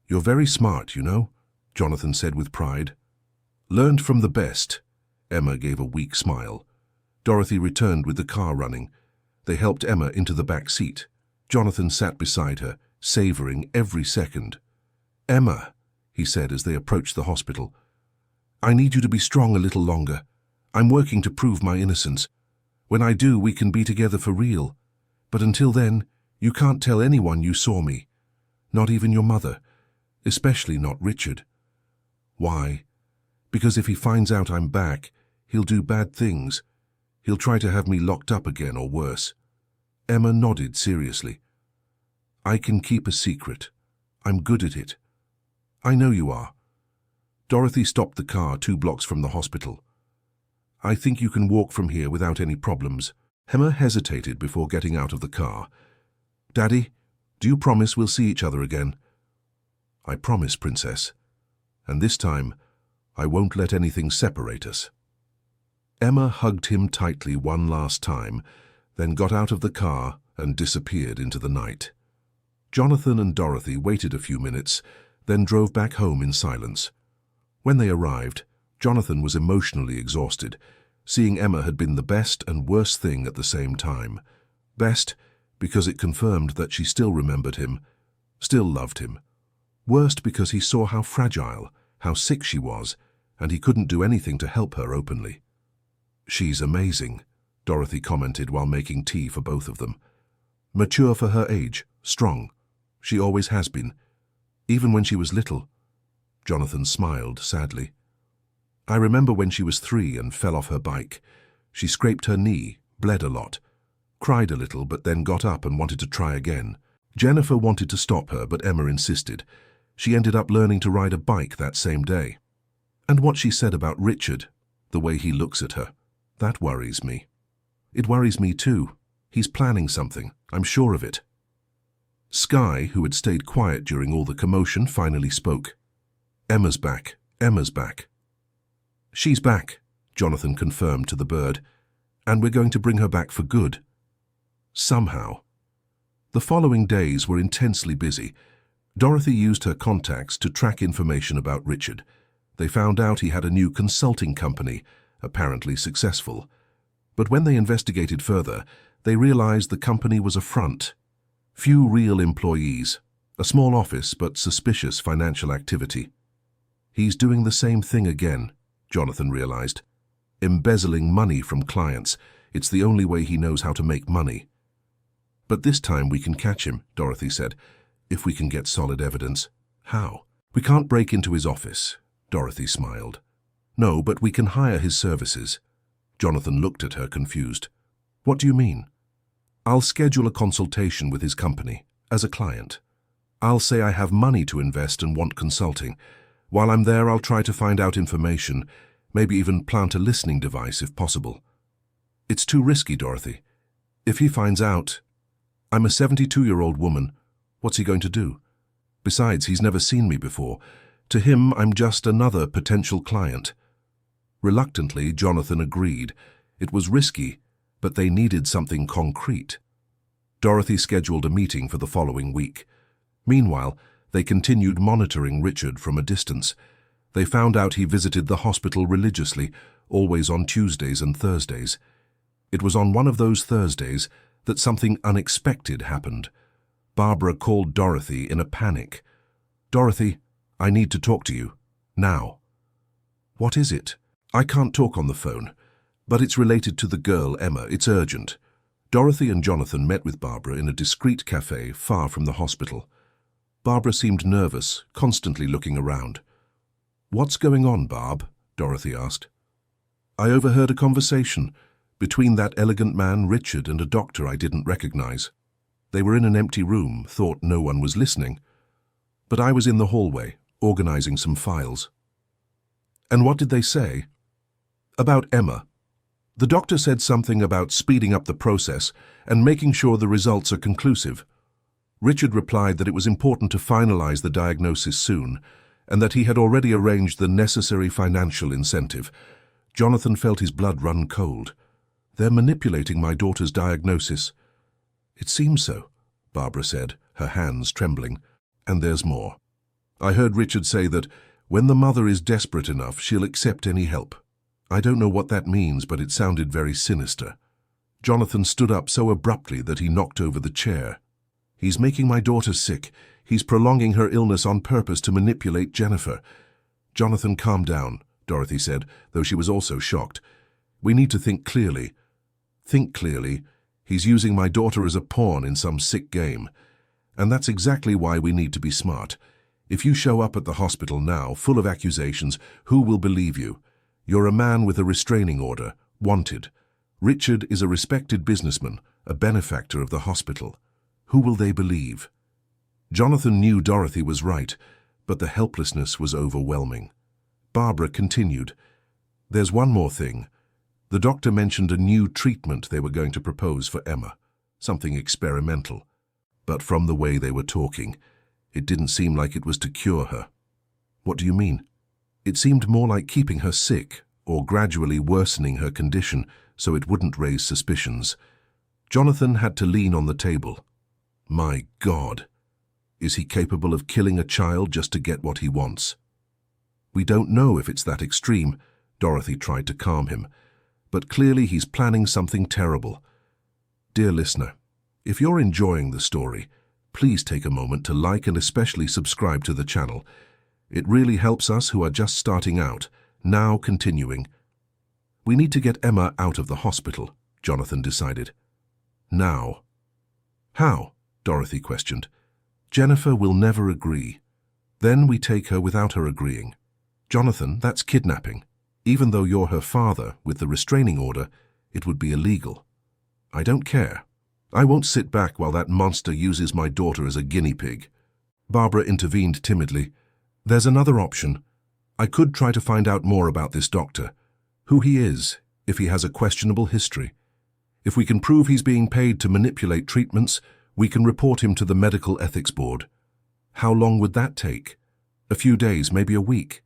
"You're very smart, you know," Jonathan said with pride. "Learned from the best." Emma gave a weak smile. Dorothy returned with the car running. They helped Emma into the back seat. Jonathan sat beside her, savoring every second. "Emma," he said as they approached the hospital, "I need you to be strong a little longer. I'm working to prove my innocence. When I do, we can be together for real. But until then, you can't tell anyone you saw me. Not even your mother. Especially not Richard." "Why?" "Because if he finds out I'm back, he'll do bad things. He'll try to have me locked up again or worse." Emma nodded seriously. "I can keep a secret. I'm good at it." "I know you are." Dorothy stopped the car 2 blocks from the hospital. "I think you can walk from here without any problems." Emma hesitated before getting out of the car. "Daddy, do you promise we'll see each other again?" "I promise, Princess. And this time, I won't let anything separate us." Emma hugged him tightly one last time, then got out of the car and disappeared into the night. Jonathan and Dorothy waited a few minutes, then drove back home in silence. When they arrived, Jonathan was emotionally exhausted. Seeing Emma had been the best and worst thing at the same time. Best, because it confirmed that she still remembered him, still loved him. Worst, because he saw how fragile, how sick she was, and he couldn't do anything to help her openly. "She's amazing," Dorothy commented while making tea for both of them. "Mature for her age, strong. She always has been. Even when she was little." Jonathan smiled sadly. "I remember when she was 3 and fell off her bike. She scraped her knee, bled a lot, cried a little, but then got up and wanted to try again. Jennifer wanted to stop her, but Emma insisted. She ended up learning to ride a bike that same day. And what she said about Richard, the way he looks at her, that worries me. It worries me too. He's planning something, I'm sure of it." Skye, who had stayed quiet during all the commotion, finally spoke. "Emma's back. Emma's back." "She's back," Jonathan confirmed to the bird, "and we're going to bring her back for good. Somehow." The following days were intensely busy. Dorothy used her contacts to track information about Richard. They found out he had a new consulting company, apparently successful. But when they investigated further, they realized the company was a front. Few real employees, a small office but suspicious financial activity. He's doing the same thing again, Jonathan realized. Embezzling money from clients. It's the only way he knows how to make money. "But this time we can catch him," Dorothy said, "if we can get solid evidence." "How?" "We can't break into his office. Dorothy smiled. No, but we can hire his services. Jonathan looked at her confused. What do you mean? I'll schedule a consultation with his company, as a client. I'll say I have money to invest and want consulting. While I'm there, I'll try to find out information, maybe even plant a listening device if possible. It's too risky, Dorothy. If he finds out, I'm a 72-year-old woman. What's he going to do? Besides, he's never seen me before. To him, I'm just another potential client. Reluctantly, Jonathan agreed. It was risky, but they needed something concrete. Dorothy scheduled a meeting for the following week. Meanwhile, they continued monitoring Richard from a distance. They found out he visited the hospital religiously, always on Tuesdays and Thursdays. It was on one of those Thursdays that something unexpected happened. Barbara called Dorothy in a panic. "Dorothy, I need to talk to you. Now." "What is it?" "I can't talk on the phone, but it's related to the girl, Emma. It's urgent." Dorothy and Jonathan met with Barbara in a discreet cafe far from the hospital. Barbara seemed nervous, constantly looking around. "What's going on, Barb?" Dorothy asked. "I overheard a conversation between that elegant man, Richard, and a doctor I didn't recognize. They were in an empty room, thought no one was listening. But I was in the hallway, organizing some files." "And what did they say?" "About Emma. The doctor said something about speeding up the process and making sure the results are conclusive. Richard replied that it was important to finalize the diagnosis soon, and that he had already arranged the necessary financial incentive. Jonathan felt his blood run cold. "They're manipulating my daughter's diagnosis." "It seems so," Barbara said, her hands trembling. "And there's more. I heard Richard say that when the mother is desperate enough, she'll accept any help. I don't know what that means, but it sounded very sinister." Jonathan stood up so abruptly that he knocked over the chair. "He's making my daughter sick. He's prolonging her illness on purpose to manipulate Jennifer." "Jonathan, calm down," Dorothy said, though she was also shocked. "We need to think clearly." "Think clearly? He's using my daughter as a pawn in some sick game. And that's exactly why we need to be smart. If you show up at the hospital now, full of accusations, who will believe you? You're a man with a restraining order, wanted. Richard is a respected businessman, a benefactor of the hospital. Who will they believe?" Jonathan knew Dorothy was right, but the helplessness was overwhelming. Barbara continued. "There's one more thing. The doctor mentioned a new treatment they were going to propose for Emma, something experimental. But from the way they were talking, it didn't seem like it was to cure her." "What do you mean?" "It seemed more like keeping her sick, or gradually worsening her condition so it wouldn't raise suspicions." Jonathan had to lean on the table. "My God! Is he capable of killing a child just to get what he wants?" "We don't know if it's that extreme," Dorothy tried to calm him. "But clearly he's planning something terrible." Dear listener, if you're enjoying the story, please take a moment to like and especially subscribe to the channel. It really helps us who are just starting out. Now continuing. "We need to get Emma out of the hospital," Jonathan decided. "Now." "How?" Dorothy questioned. "Jennifer will never agree. Then we take her without her agreeing." "Jonathan, that's kidnapping. Even though you're her father, with the restraining order, it would be illegal." "I don't care. I won't sit back while that monster uses my daughter as a guinea pig." Barbara intervened timidly. "There's another option. I could try to find out more about this doctor, who he is, if he has a questionable history. If we can prove he's being paid to manipulate treatments, we can report him to the Medical Ethics Board." "How long would that take?" "A few days, maybe a week."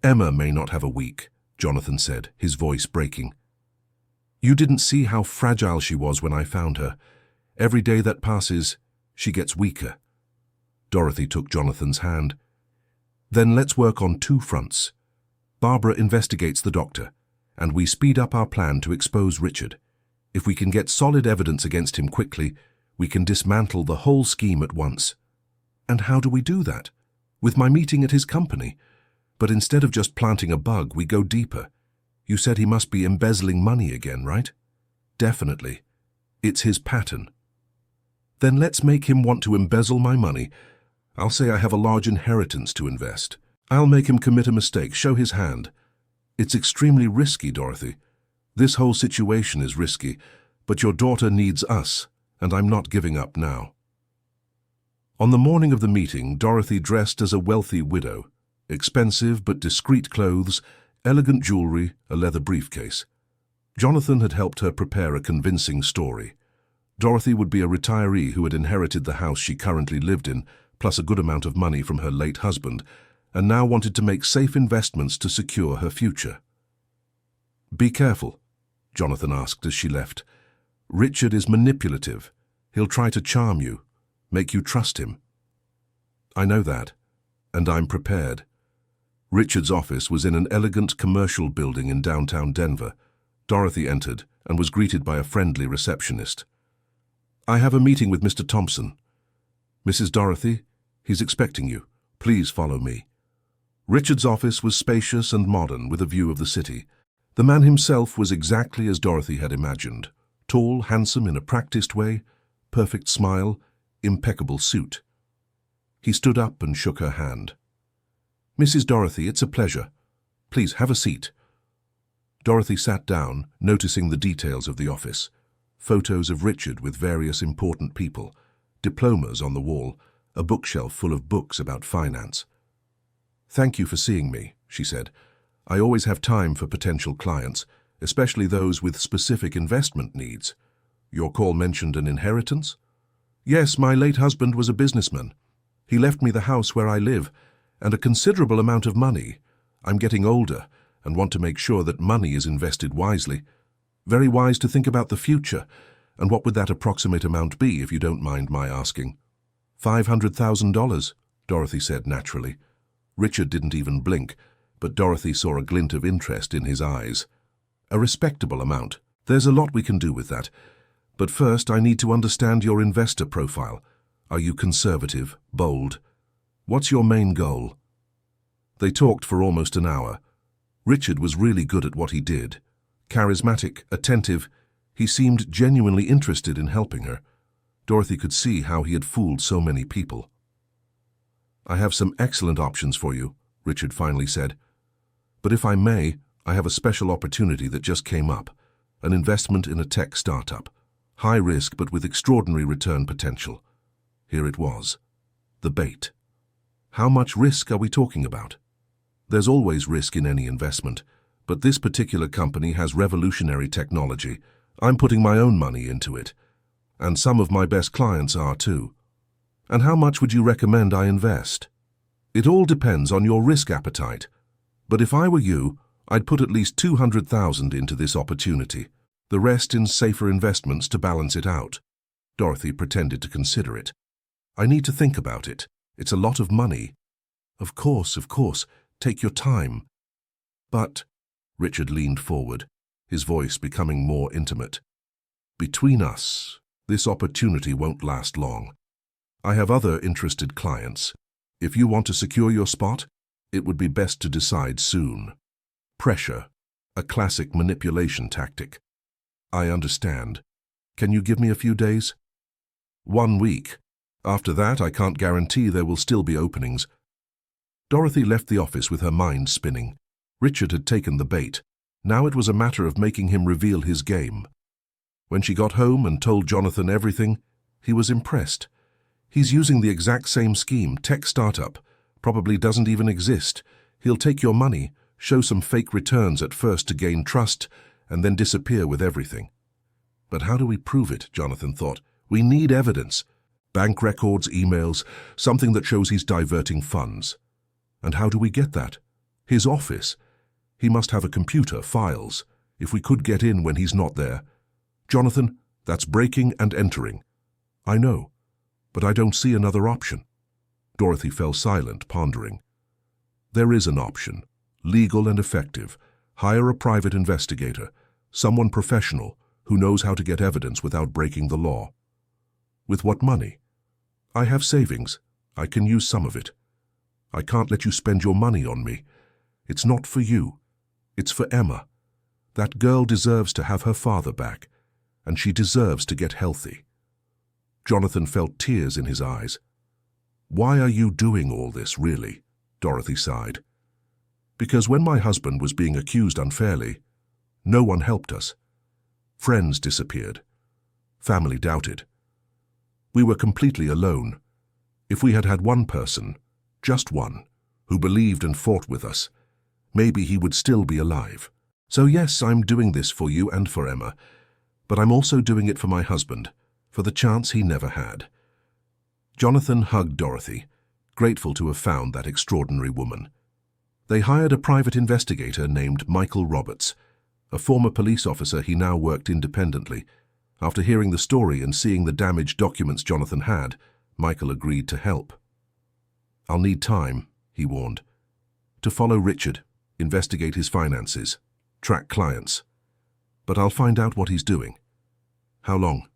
"Emma may not have a week," Jonathan said, his voice breaking. "You didn't see how fragile she was when I found her. Every day that passes, she gets weaker." Dorothy took Jonathan's hand. "Then let's work on two fronts. Barbara investigates the doctor, and we speed up our plan to expose Richard. If we can get solid evidence against him quickly, we can dismantle the whole scheme at once." "And how do we do that?" "With my meeting at his company. But instead of just planting a bug, we go deeper. You said he must be embezzling money again, right?" "Definitely. It's his pattern." "Then let's make him want to embezzle my money. I'll say I have a large inheritance to invest. I'll make him commit a mistake. Show his hand. It's extremely risky, Dorothy. This whole situation is risky, but your daughter needs us, and I'm not giving up now. On the morning of the meeting, Dorothy dressed as a wealthy widow. Expensive but discreet clothes, elegant jewelry, a leather briefcase. Jonathan had helped her prepare a convincing story. Dorothy would be a retiree who had inherited the house she currently lived in, plus a good amount of money from her late husband, and now wanted to make safe investments to secure her future. "Be careful," Jonathan asked as she left. "Richard is manipulative. He'll try to charm you, make you trust him." "I know that, and I'm prepared." Richard's office was in an elegant commercial building in downtown Denver. Dorothy entered and was greeted by a friendly receptionist. "I have a meeting with Mr. Thompson." "Mrs. Dorothy, he's expecting you. Please follow me." Richard's office was spacious and modern with a view of the city. The man himself was exactly as Dorothy had imagined. Tall, handsome in a practiced way, perfect smile, impeccable suit. He stood up and shook her hand. "Mrs. Dorothy, it's a pleasure. Please have a seat." Dorothy sat down, noticing the details of the office. Photos of Richard with various important people, diplomas on the wall, a bookshelf full of books about finance. "Thank you for seeing me," she said. "I always have time for potential clients, especially those with specific investment needs. Your call mentioned an inheritance?" "Yes, my late husband was a businessman. He left me the house where I live, and a considerable amount of money. I'm getting older and want to make sure that money is invested wisely. Very wise to think about the future. And what would that approximate amount be, if you don't mind my asking?" $500,000, Dorothy said naturally. Richard didn't even blink, but Dorothy saw a glint of interest in his eyes. "A respectable amount. There's a lot we can do with that. But first, I need to understand your investor profile. Are you conservative, bold? What's your main goal?" They talked for almost an hour. Richard was really good at what he did. Charismatic, attentive, he seemed genuinely interested in helping her. Dorothy could see how he had fooled so many people. "I have some excellent options for you," Richard finally said. "But if I may, I have a special opportunity that just came up. An investment in a tech startup. High risk but with extraordinary return potential." Here it was. The bait. "How much risk are we talking about?" "There's always risk in any investment, but this particular company has revolutionary technology. I'm putting my own money into it. And some of my best clients are too." "And how much would you recommend I invest?" "It all depends on your risk appetite. But if I were you, I'd put at least $200,000 into this opportunity. The rest in safer investments to balance it out." Dorothy pretended to consider it. "I need to think about it. It's a lot of money." Of course. Take your time." "But," Richard leaned forward, his voice becoming more intimate, "between us, this opportunity won't last long. I have other interested clients. If you want to secure your spot, it would be best to decide soon." Pressure, a classic manipulation tactic. "I understand. Can you give me a few days?" "1 week. After that, I can't guarantee there will still be openings." Dorothy left the office with her mind spinning. Richard had taken the bait. Now it was a matter of making him reveal his game. When she got home and told Jonathan everything, he was impressed. "He's using the exact same scheme, tech startup. Probably doesn't even exist. He'll take your money, show some fake returns at first to gain trust, and then disappear with everything." "But how do we prove it?" Jonathan thought. "We need evidence. Bank records, emails, something that shows he's diverting funds." "And how do we get that?" "His office. He must have a computer, files. If we could get in when he's not there." "Jonathan, that's breaking and entering." "I know, but I don't see another option." Dorothy fell silent, pondering. "There is an option, legal and effective. Hire a private investigator, someone professional who knows how to get evidence without breaking the law." "With what money?" "I have savings. I can use some of it." "I can't let you spend your money on me. It's not for you. It's for Emma. That girl deserves to have her father back, and she deserves to get healthy." Jonathan felt tears in his eyes. "Why are you doing all this, really?" Dorothy sighed. Because when my husband was being accused unfairly, no one helped us. Friends disappeared. Family doubted. We were completely alone. If we had had one person, just one, who believed and fought with us, maybe he would still be alive. So yes, I'm doing this for you and for Emma, but I'm also doing it for my husband, for the chance he never had. Jonathan hugged Dorothy, grateful to have found that extraordinary woman. They hired a private investigator named Michael Roberts, a former police officer. He now worked independently. After hearing the story and seeing the damaged documents Jonathan had, Michael agreed to help. I'll need time, he warned, to follow Richard, investigate his finances, track clients. But I'll find out what he's doing. How long?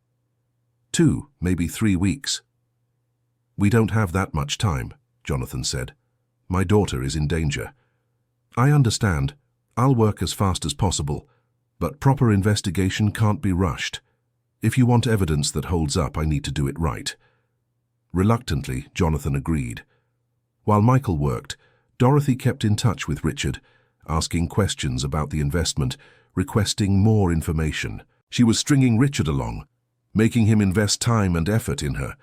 2, maybe 3 weeks. We don't have that much time, Jonathan said. My daughter is in danger. I understand. I'll work as fast as possible, but proper investigation can't be rushed. If you want evidence that holds up, I need to do it right. Reluctantly, Jonathan agreed. While Michael worked, Dorothy kept in touch with Richard, asking questions about the investment, requesting more information. She was stringing Richard along, making him invest time and effort in her,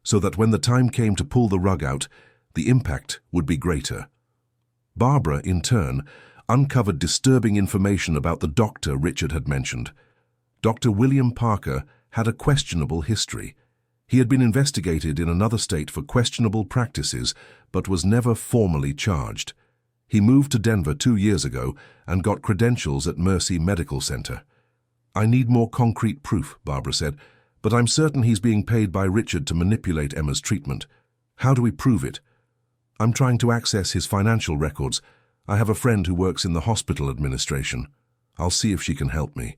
so that when the time came to pull the rug out, the impact would be greater. Barbara, in turn, uncovered disturbing information about the doctor Richard had mentioned. Dr. William Parker had a questionable history. He had been investigated in another state for questionable practices, but was never formally charged. He moved to Denver 2 years ago and got credentials at Mercy Medical Center. I need more concrete proof, Barbara said, but I'm certain he's being paid by Richard to manipulate Emma's treatment. How do we prove it? I'm trying to access his financial records. I have a friend who works in the hospital administration. I'll see if she can help me.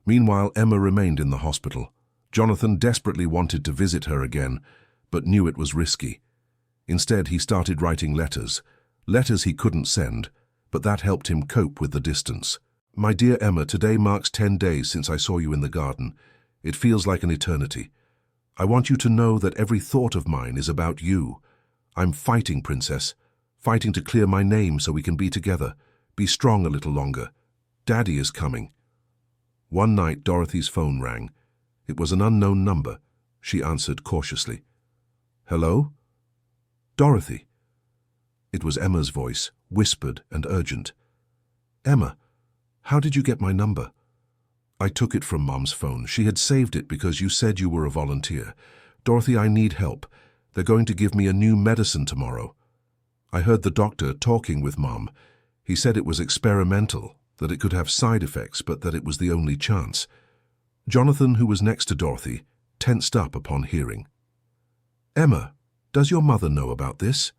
Meanwhile, Emma remained in the hospital. Jonathan desperately wanted to visit her again, but knew it was risky. Instead, he started writing letters he couldn't send, but that helped him cope with the distance. My dear Emma, today marks 10 days since I saw you in the garden. It feels like an eternity. I want you to know that every thought of mine is about you. I'm fighting, Princess. Fighting to clear my name so we can be together. Be strong a little longer. Daddy is coming. One night, Dorothy's phone rang. It was an unknown number. She answered cautiously. Hello? Dorothy. It was Emma's voice, whispered and urgent. Emma, how did you get my number? I took it from Mom's phone. She had saved it because you said you were a volunteer. Dorothy, I need help. They're going to give me a new medicine tomorrow. I heard the doctor talking with Mom. He said it was experimental, that it could have side effects, but that it was the only chance. Jonathan, who was next to Dorothy, tensed up upon hearing. Emma, does your mother know about this?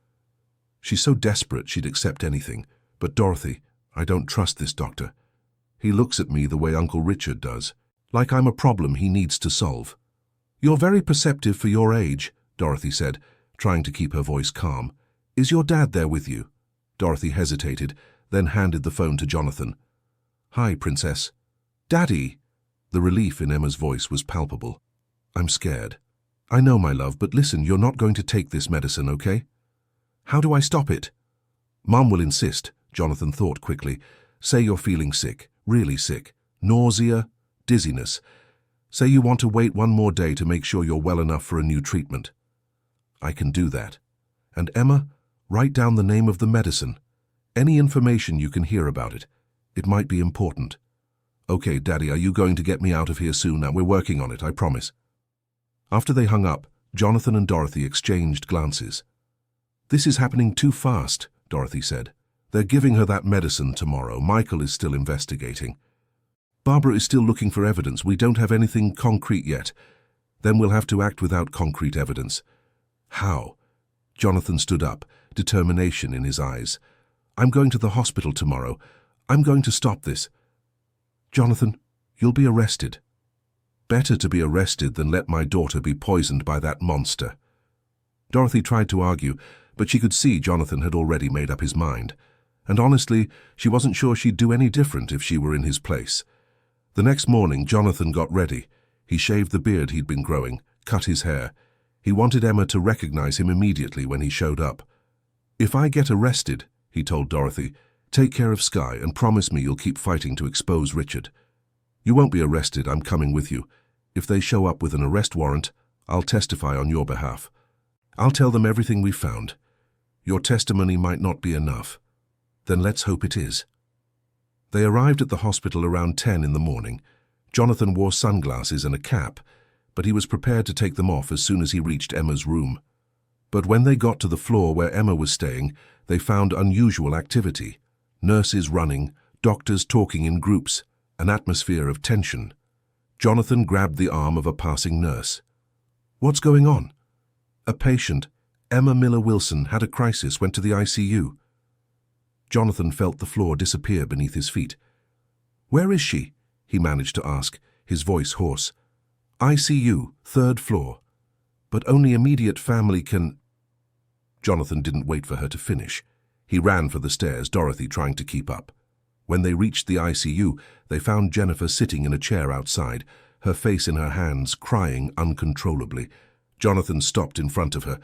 She's so desperate she'd accept anything. But Dorothy, I don't trust this doctor. He looks at me the way Uncle Richard does, like I'm a problem he needs to solve. You're very perceptive for your age, Dorothy said, trying to keep her voice calm. Is your dad there with you? Dorothy hesitated, then handed the phone to Jonathan. Hi, Princess. Daddy! The relief in Emma's voice was palpable. I'm scared. I know, my love, but listen, you're not going to take this medicine, okay? How do I stop it? Mom will insist, Jonathan thought quickly. Say you're feeling sick, really sick. Nausea, dizziness. Say you want to wait one more day to make sure you're well enough for a new treatment. I can do that. And Emma, write down the name of the medicine. Any information you can hear about it. It might be important. Okay, Daddy, are you going to get me out of here soon? Now, we're working on it, I promise. After they hung up, Jonathan and Dorothy exchanged glances. This is happening too fast, Dorothy said. They're giving her that medicine tomorrow. Michael is still investigating. Barbara is still looking for evidence. We don't have anything concrete yet. Then we'll have to act without concrete evidence. How? Jonathan stood up, determination in his eyes. I'm going to the hospital tomorrow. I'm going to stop this. Jonathan, you'll be arrested. Better to be arrested than let my daughter be poisoned by that monster. Dorothy tried to argue, but she could see Jonathan had already made up his mind. And honestly, she wasn't sure she'd do any different if she were in his place. The next morning, Jonathan got ready. He shaved the beard he'd been growing, cut his hair. He wanted Emma to recognize him immediately when he showed up. "If I get arrested," he told Dorothy, "take care of Skye and promise me you'll keep fighting to expose Richard." "You won't be arrested, I'm coming with you. If they show up with an arrest warrant, I'll testify on your behalf. I'll tell them everything we found. Your testimony might not be enough. Then let's hope it is." They arrived at the hospital around 10 in the morning. Jonathan wore sunglasses and a cap, but he was prepared to take them off as soon as he reached Emma's room. But when they got to the floor where Emma was staying, they found unusual activity. Nurses running, doctors talking in groups, an atmosphere of tension. Jonathan grabbed the arm of a passing nurse. "What's going on?" "A patient, Emma Miller Wilson, had a crisis, went to the ICU." Jonathan felt the floor disappear beneath his feet. "Where is she?" he managed to ask, his voice hoarse. "ICU, 3rd floor. But only immediate family can—" Jonathan didn't wait for her to finish. He ran for the stairs, Dorothy trying to keep up. When they reached the ICU, they found Jennifer sitting in a chair outside, her face in her hands, crying uncontrollably. Jonathan stopped in front of her.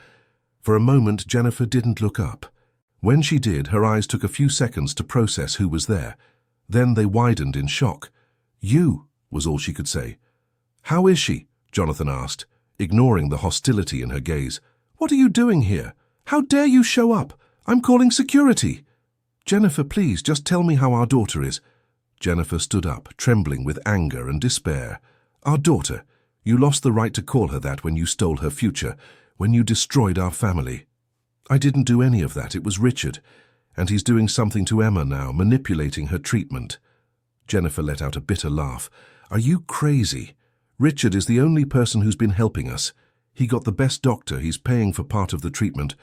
For a moment, Jennifer didn't look up. When she did, her eyes took a few seconds to process who was there. Then they widened in shock. "You," was all she could say. "How is she?" Jonathan asked, ignoring the hostility in her gaze. "What are you doing here? How dare you show up? I'm calling security." "Jennifer, please, just tell me how our daughter is." Jennifer stood up, trembling with anger and despair. "Our daughter? You lost the right to call her that when you stole her future, when you destroyed our family." "I didn't do any of that. It was Richard. And he's doing something to Emma now, manipulating her treatment." Jennifer let out a bitter laugh. "Are you crazy? Richard is the only person who's been helping us. He got the best doctor, he's paying for part of the treatment.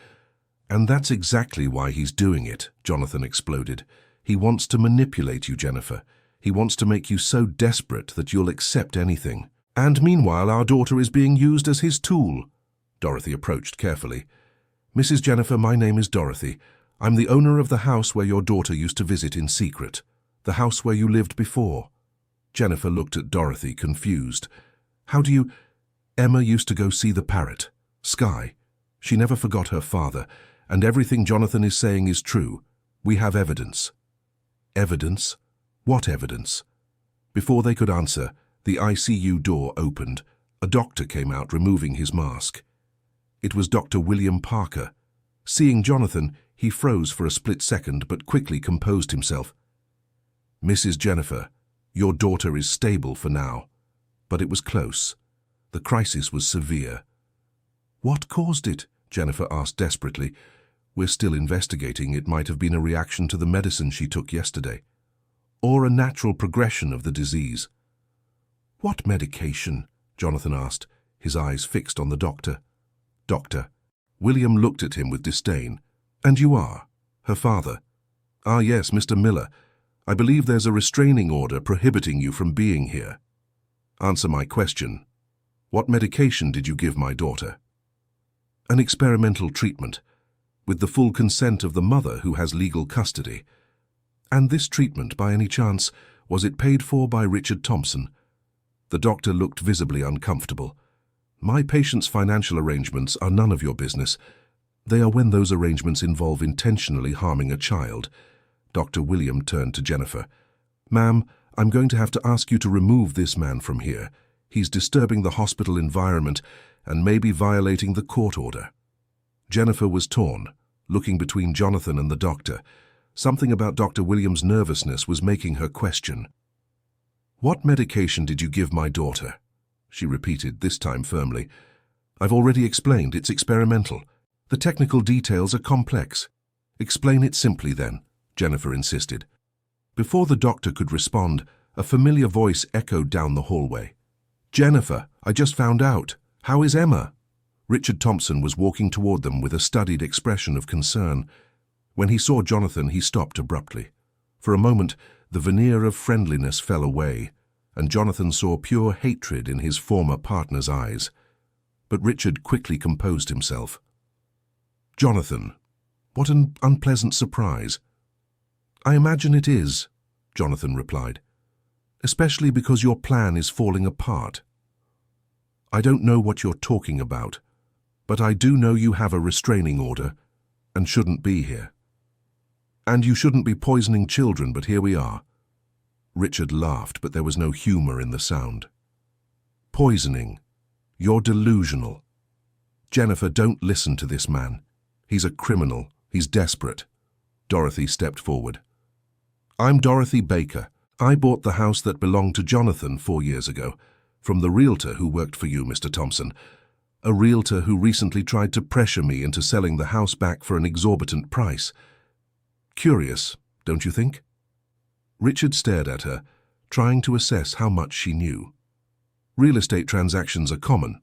And that's exactly why he's doing it," Jonathan exploded. "He wants to manipulate you, Jennifer. He wants to make you so desperate that you'll accept anything. And meanwhile, our daughter is being used as his tool." Dorothy approached carefully. "Mrs. Jennifer, my name is Dorothy. I'm the owner of the house where your daughter used to visit in secret. The house where you lived before." Jennifer looked at Dorothy, confused. "How do you—" "Emma used to go see the Parrot. Skye. She never forgot her father, and everything Jonathan is saying is true. We have evidence." "Evidence? What evidence?" Before they could answer, the ICU door opened. A doctor came out, removing his mask. It was Dr. William Parker. Seeing Jonathan, he froze for a split second but quickly composed himself. "Mrs. Jennifer, your daughter is stable for now." But it was close. The crisis was severe. "What caused it?" Jennifer asked desperately. "We're still investigating. It might have been a reaction to the medicine she took yesterday. Or a natural progression of the disease." "What medication?" Jonathan asked, his eyes fixed on the doctor. "Doctor." William looked at him with disdain. "And you are? Her father?" "Ah, yes, Mr. Miller. I believe there's a restraining order prohibiting you from being here." "Answer my question. What medication did you give my daughter?" "An experimental treatment, with the full consent of the mother who has legal custody." "And this treatment, by any chance, was it paid for by Richard Thompson?" The doctor looked visibly uncomfortable. "My patient's financial arrangements are none of your business. They are when those arrangements involve intentionally harming a child." Dr. William turned to Jennifer. "Ma'am, I'm going to have to ask you to remove this man from here. He's disturbing the hospital environment and maybe violating the court order." Jennifer was torn, looking between Jonathan and the doctor. Something about Dr. William's nervousness was making her question. "What medication did you give my daughter?" she repeated, this time firmly. "I've already explained, it's experimental. The technical details are complex." "Explain it simply then," Jennifer insisted. Before the doctor could respond, a familiar voice echoed down the hallway. "Jennifer, I just found out. How is Emma?" Richard Thompson was walking toward them with a studied expression of concern. When he saw Jonathan, he stopped abruptly. For a moment, the veneer of friendliness fell away, and Jonathan saw pure hatred in his former partner's eyes. But Richard quickly composed himself. "Jonathan, what an unpleasant surprise." "I imagine it is," Jonathan replied, "especially because your plan is falling apart." "I don't know what you're talking about, but I do know you have a restraining order. and shouldn't be here. And you shouldn't be poisoning children, but here we are." Richard laughed, but there was no humor in the sound. "Poisoning? You're delusional. Jennifer, don't listen to this man. He's a criminal. He's desperate." Dorothy stepped forward. "I'm Dorothy Baker. I bought the house that belonged to Jonathan 4 years ago, from the realtor who worked for you, Mr. Thompson. A realtor who recently tried to pressure me into selling the house back for an exorbitant price. Curious, don't you think?" Richard stared at her, trying to assess how much she knew. "Real estate transactions are common.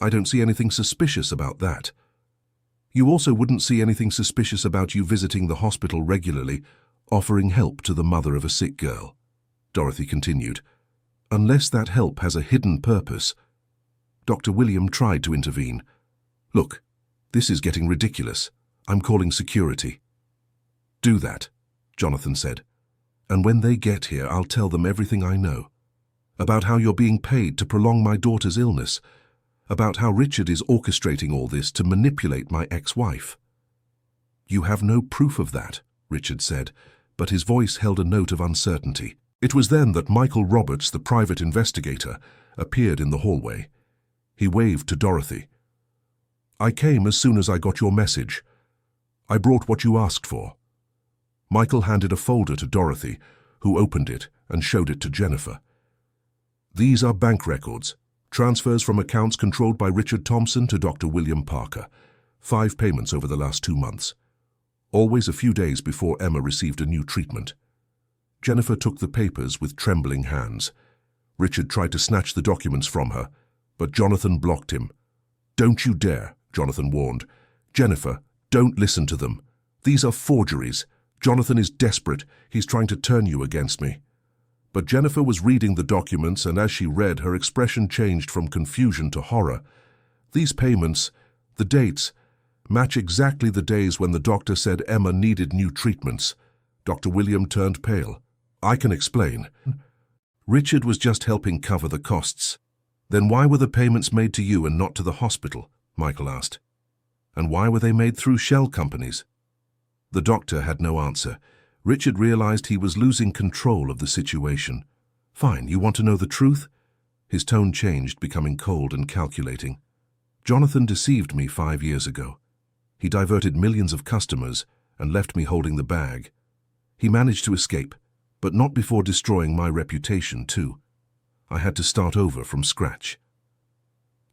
I don't see anything suspicious about that. You also wouldn't see anything suspicious about you visiting the hospital regularly, offering help to the mother of a sick girl," Dorothy continued, "unless that help has a hidden purpose." Dr. William tried to intervene. "Look, this is getting ridiculous. I'm calling security." "Do that," Jonathan said. "And when they get here, I'll tell them everything I know. About how you're being paid to prolong my daughter's illness. About how Richard is orchestrating all this to manipulate my ex-wife." "You have no proof of that," Richard said, but his voice held a note of uncertainty. It was then that Michael Roberts, the private investigator, appeared in the hallway. He waved to Dorothy. "I came as soon as I got your message. I brought what you asked for." Michael handed a folder to Dorothy, who opened it and showed it to Jennifer. "These are bank records, transfers from accounts controlled by Richard Thompson to Dr. William Parker. 5 payments over the last 2 months. Always a few days before Emma received a new treatment." Jennifer took the papers with trembling hands. Richard tried to snatch the documents from her, but Jonathan blocked him. "Don't you dare," Jonathan warned. "Jennifer, don't listen to them. These are forgeries. Jonathan is desperate. He's trying to turn you against me." But Jennifer was reading the documents, and as she read, her expression changed from confusion to horror. "These payments, the dates, match exactly the days when the doctor said Emma needed new treatments." Dr. William turned pale. "I can explain. Richard was just helping cover the costs." "Then why were the payments made to you and not to the hospital?" Michael asked. "And why were they made through shell companies?" The doctor had no answer. Richard realized he was losing control of the situation. "Fine, you want to know the truth?" His tone changed, becoming cold and calculating. "Jonathan deceived me 5 years ago. He diverted millions of customers and left me holding the bag. He managed to escape, but not before destroying my reputation too. I had to start over from scratch."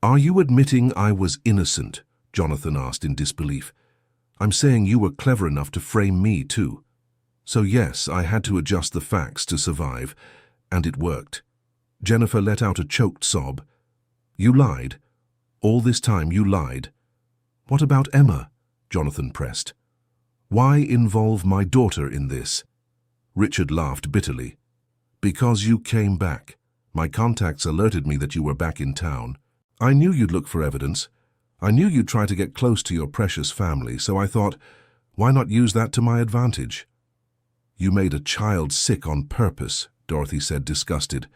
"Are you admitting I was innocent?" Jonathan asked in disbelief. "I'm saying you were clever enough to frame me too. So yes, I had to adjust the facts to survive, and it worked." Jennifer let out a choked sob. "You lied? All this time you lied?" "What about Emma?" Jonathan pressed. "Why involve my daughter in this?" Richard laughed bitterly. "Because you came back. My contacts alerted me that you were back in town. I knew you'd look for evidence. I knew you'd try to get close to your precious family, so I thought, why not use that to my advantage?" "You made a child sick on purpose," Dorothy said, disgusted.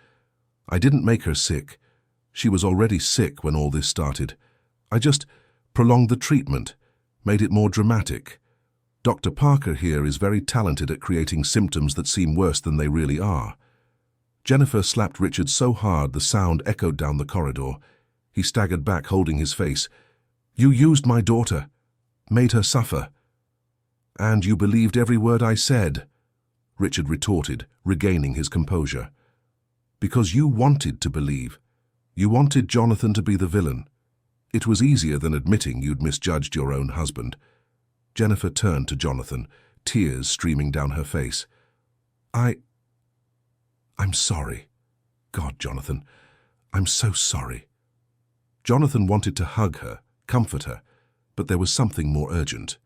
"I didn't make her sick. She was already sick when all this started. I just prolonged the treatment, made it more dramatic. Dr. Parker here is very talented at creating symptoms that seem worse than they really are." Jennifer slapped Richard so hard the sound echoed down the corridor. He staggered back, holding his face. "You used my daughter, made her suffer." "And you believed every word I said," Richard retorted, regaining his composure. "Because you wanted to believe. You wanted Jonathan to be the villain. It was easier than admitting you'd misjudged your own husband." Jennifer turned to Jonathan, tears streaming down her face. I'm sorry. God, Jonathan, I'm so sorry." Jonathan wanted to hug her, comfort her, but there was something more urgent.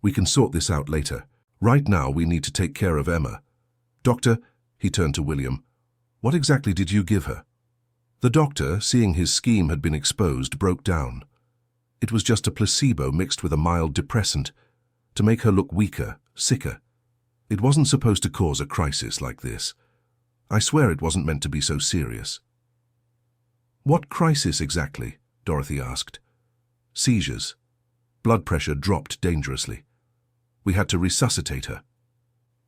"We can sort this out later. Right now we need to take care of Emma. Doctor," he turned to William, "what exactly did you give her?" The doctor, seeing his scheme had been exposed, broke down. It was just a placebo mixed with a mild depressant, to make her look weaker, sicker. It wasn't supposed to cause a crisis like this. I swear it wasn't meant to be so serious." "What crisis exactly?" Dorothy asked. "Seizures. Blood pressure dropped dangerously. We had to resuscitate her.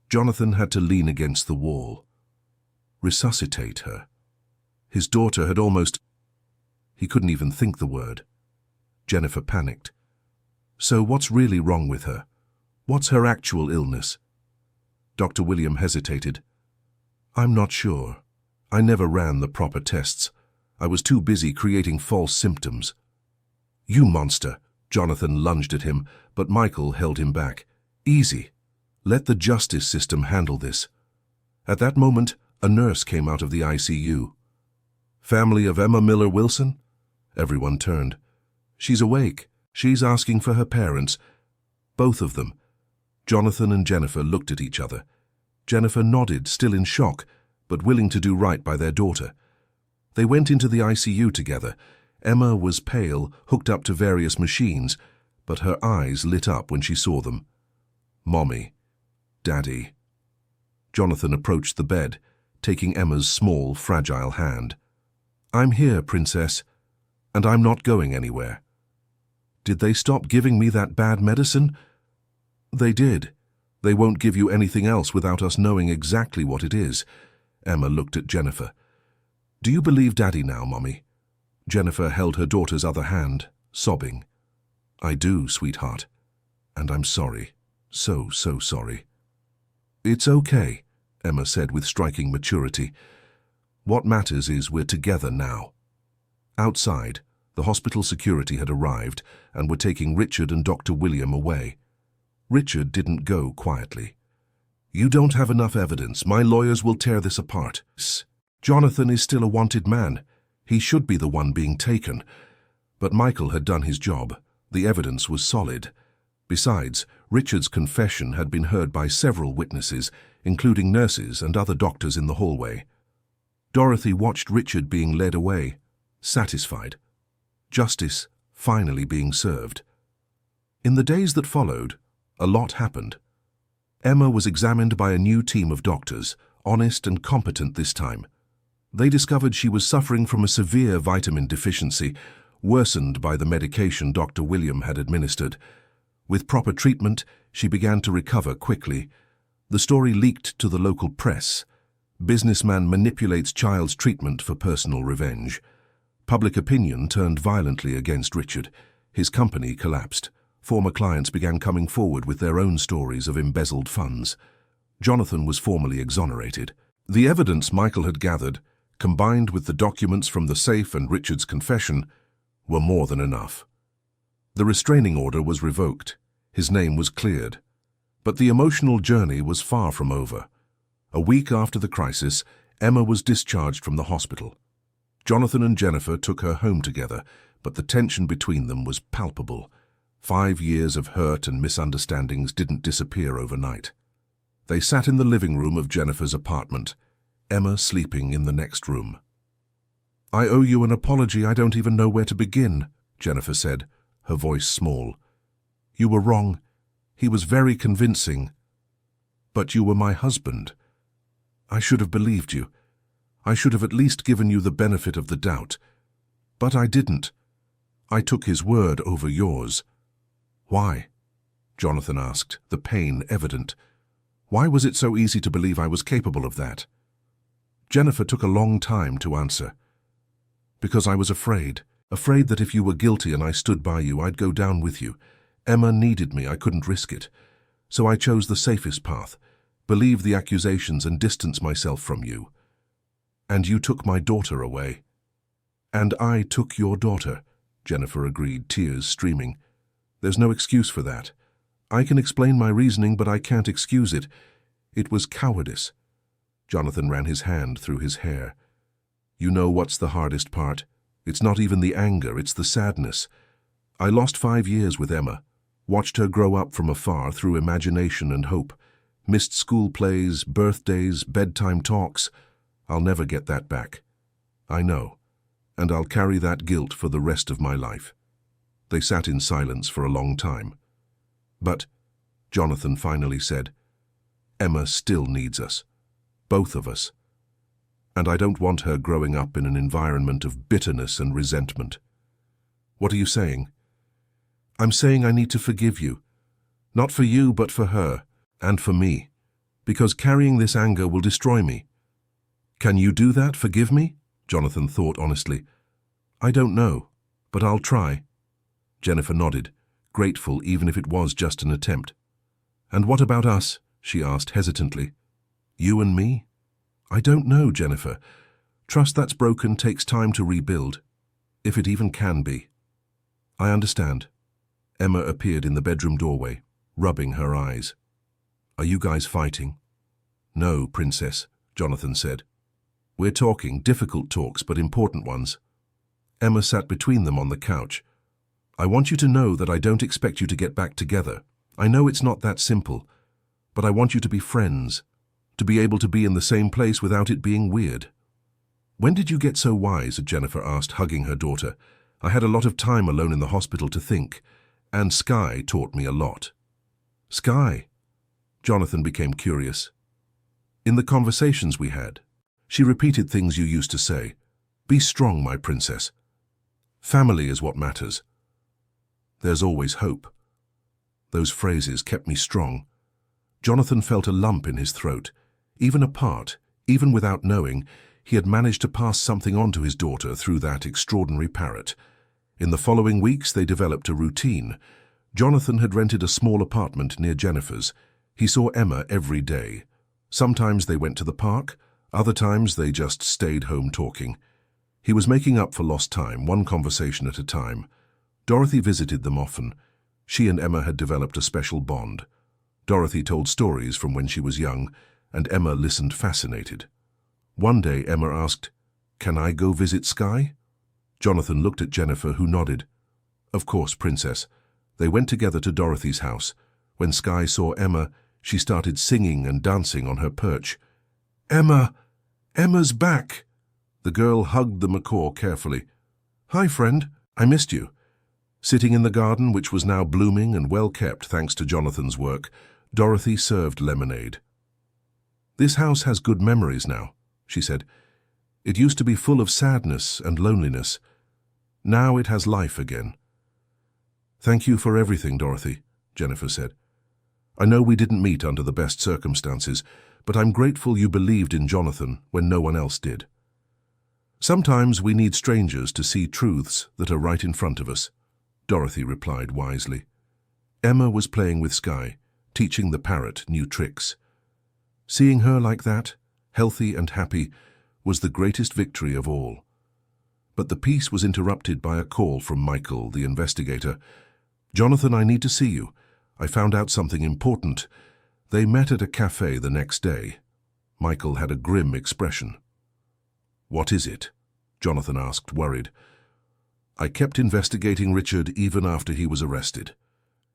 Jonathan had to lean against the wall. Resuscitate her. His daughter had almost... He couldn't even think the word. Jennifer panicked. So what's really wrong with her? What's her actual illness? Dr. William hesitated. I'm not sure. I never ran the proper tests. I was too busy creating false symptoms. You monster! Jonathan lunged at him, but Michael held him back. Easy. Let the justice system handle this. At that moment, a nurse came out of the ICU. Family of Emma Miller Wilson? Everyone turned. She's awake. She's asking for her parents. Both of them. Jonathan and Jennifer looked at each other. Jennifer nodded, still in shock, but willing to do right by their daughter. They went into the ICU together. Emma was pale, hooked up to various machines, but her eyes lit up when she saw them. Mommy. Daddy. Jonathan approached the bed, taking Emma's small, fragile hand. I'm here, Princess, and I'm not going anywhere. Did they stop giving me that bad medicine? They did. They won't give you anything else without us knowing exactly what it is. Emma looked at Jennifer. Do you believe Daddy now, Mommy? Jennifer held her daughter's other hand, sobbing. I do, sweetheart. And I'm sorry. So sorry. It's okay, Emma said with striking maturity. What matters is we're together now. Outside, the hospital security had arrived and were taking Richard and Dr. William away. Richard didn't go quietly. You don't have enough evidence. My lawyers will tear this apart. Jonathan is still a wanted man. He should be the one being taken. But Michael had done his job. The evidence was solid. Besides, Richard's confession had been heard by several witnesses, including nurses and other doctors in the hallway. Dorothy watched Richard being led away, satisfied. Justice finally being served. In the days that followed, a lot happened. Emma was examined by a new team of doctors, honest and competent this time. They discovered she was suffering from a severe vitamin deficiency, worsened by the medication Dr. William had administered. With proper treatment, she began to recover quickly. The story leaked to the local press. Businessman manipulates child's treatment for personal revenge. Public opinion turned violently against Richard. His company collapsed. Former clients began coming forward with their own stories of embezzled funds. Jonathan was formally exonerated. The evidence Michael had gathered, combined with the documents from the safe and Richard's confession, were more than enough. The restraining order was revoked. His name was cleared. But the emotional journey was far from over. A week after the crisis, Emma was discharged from the hospital. Jonathan and Jennifer took her home together, but the tension between them was palpable. 5 years of hurt and misunderstandings didn't disappear overnight. They sat in the living room of Jennifer's apartment, Emma sleeping in the next room. I owe you an apology. I don't even know where to begin, Jennifer said, her voice small. You were wrong. He was very convincing. But you were my husband. I should have believed you. I should have at least given you the benefit of the doubt. But I didn't. I took his word over yours. Why? Jonathan asked, the pain evident. Why was it so easy to believe I was capable of that? Jennifer took a long time to answer. Because I was afraid that if you were guilty and I stood by you, I'd go down with you. Emma needed me. I couldn't risk it. So I chose the safest path, believe the accusations and distance myself from you. And you took my daughter away. And I took your daughter, Jennifer agreed, tears streaming. There's no excuse for that. I can explain my reasoning, but I can't excuse it. It was cowardice. Jonathan ran his hand through his hair. You know what's the hardest part? It's not even the anger, it's the sadness. I lost 5 years with Emma, watched her grow up from afar through imagination and hope, missed school plays, birthdays, bedtime talks. I'll never get that back. I know, and I'll carry that guilt for the rest of my life. They sat in silence for a long time. But, Jonathan finally said, Emma still needs us. Both of us. And I don't want her growing up in an environment of bitterness and resentment. What are you saying? I'm saying I need to forgive you. Not for you, but for her, and for me, because carrying this anger will destroy me. Can you do that, forgive me? Jonathan thought honestly. I don't know, but I'll try. Jennifer nodded, grateful even if it was just an attempt. And what about us? She asked hesitantly. You and me? I don't know, Jennifer. Trust that's broken takes time to rebuild, if it even can be. I understand. Emma appeared in the bedroom doorway, rubbing her eyes. Are you guys fighting? No, Princess, Jonathan said. We're talking, difficult talks, but important ones. Emma sat between them on the couch. I want you to know that I don't expect you to get back together. I know it's not that simple, but I want you to be friends, to be able to be in the same place without it being weird. When did you get so wise? Jennifer asked, hugging her daughter. I had a lot of time alone in the hospital to think, and Sky taught me a lot. Sky? Jonathan became curious. In the conversations we had, she repeated things you used to say. Be strong, my princess. Family is what matters. There's always hope. Those phrases kept me strong. Jonathan felt a lump in his throat. Even apart, even without knowing, he had managed to pass something on to his daughter through that extraordinary Parrot. In the following weeks, they developed a routine. Jonathan had rented a small apartment near Jennifer's. He saw Emma every day. Sometimes they went to the park, other times they just stayed home talking. He was making up for lost time, one conversation at a time. Dorothy visited them often. She and Emma had developed a special bond. Dorothy told stories from when she was young, and Emma listened fascinated. One day Emma asked, Can I go visit Sky? Jonathan looked at Jennifer, who nodded. Of course, Princess. They went together to Dorothy's house. When Sky saw Emma, she started singing and dancing on her perch. Emma! Emma's back! The girl hugged the macaw carefully. Hi, friend. I missed you. Sitting in the garden, which was now blooming and well kept thanks to Jonathan's work, Dorothy served lemonade. This house has good memories now, she said. It used to be full of sadness and loneliness. Now it has life again. Thank you for everything, Dorothy, Jennifer said. I know we didn't meet under the best circumstances, but I'm grateful you believed in Jonathan when no one else did. Sometimes we need strangers to see truths that are right in front of us, Dorothy replied wisely. Emma was playing with Sky, teaching the parrot new tricks. Seeing her like that, healthy and happy, was the greatest victory of all. But the peace was interrupted by a call from Michael, the investigator. Jonathan, I need to see you. I found out something important. They met at a cafe the next day. Michael had a grim expression. What is it? Jonathan asked, worried. I kept investigating Richard even after he was arrested,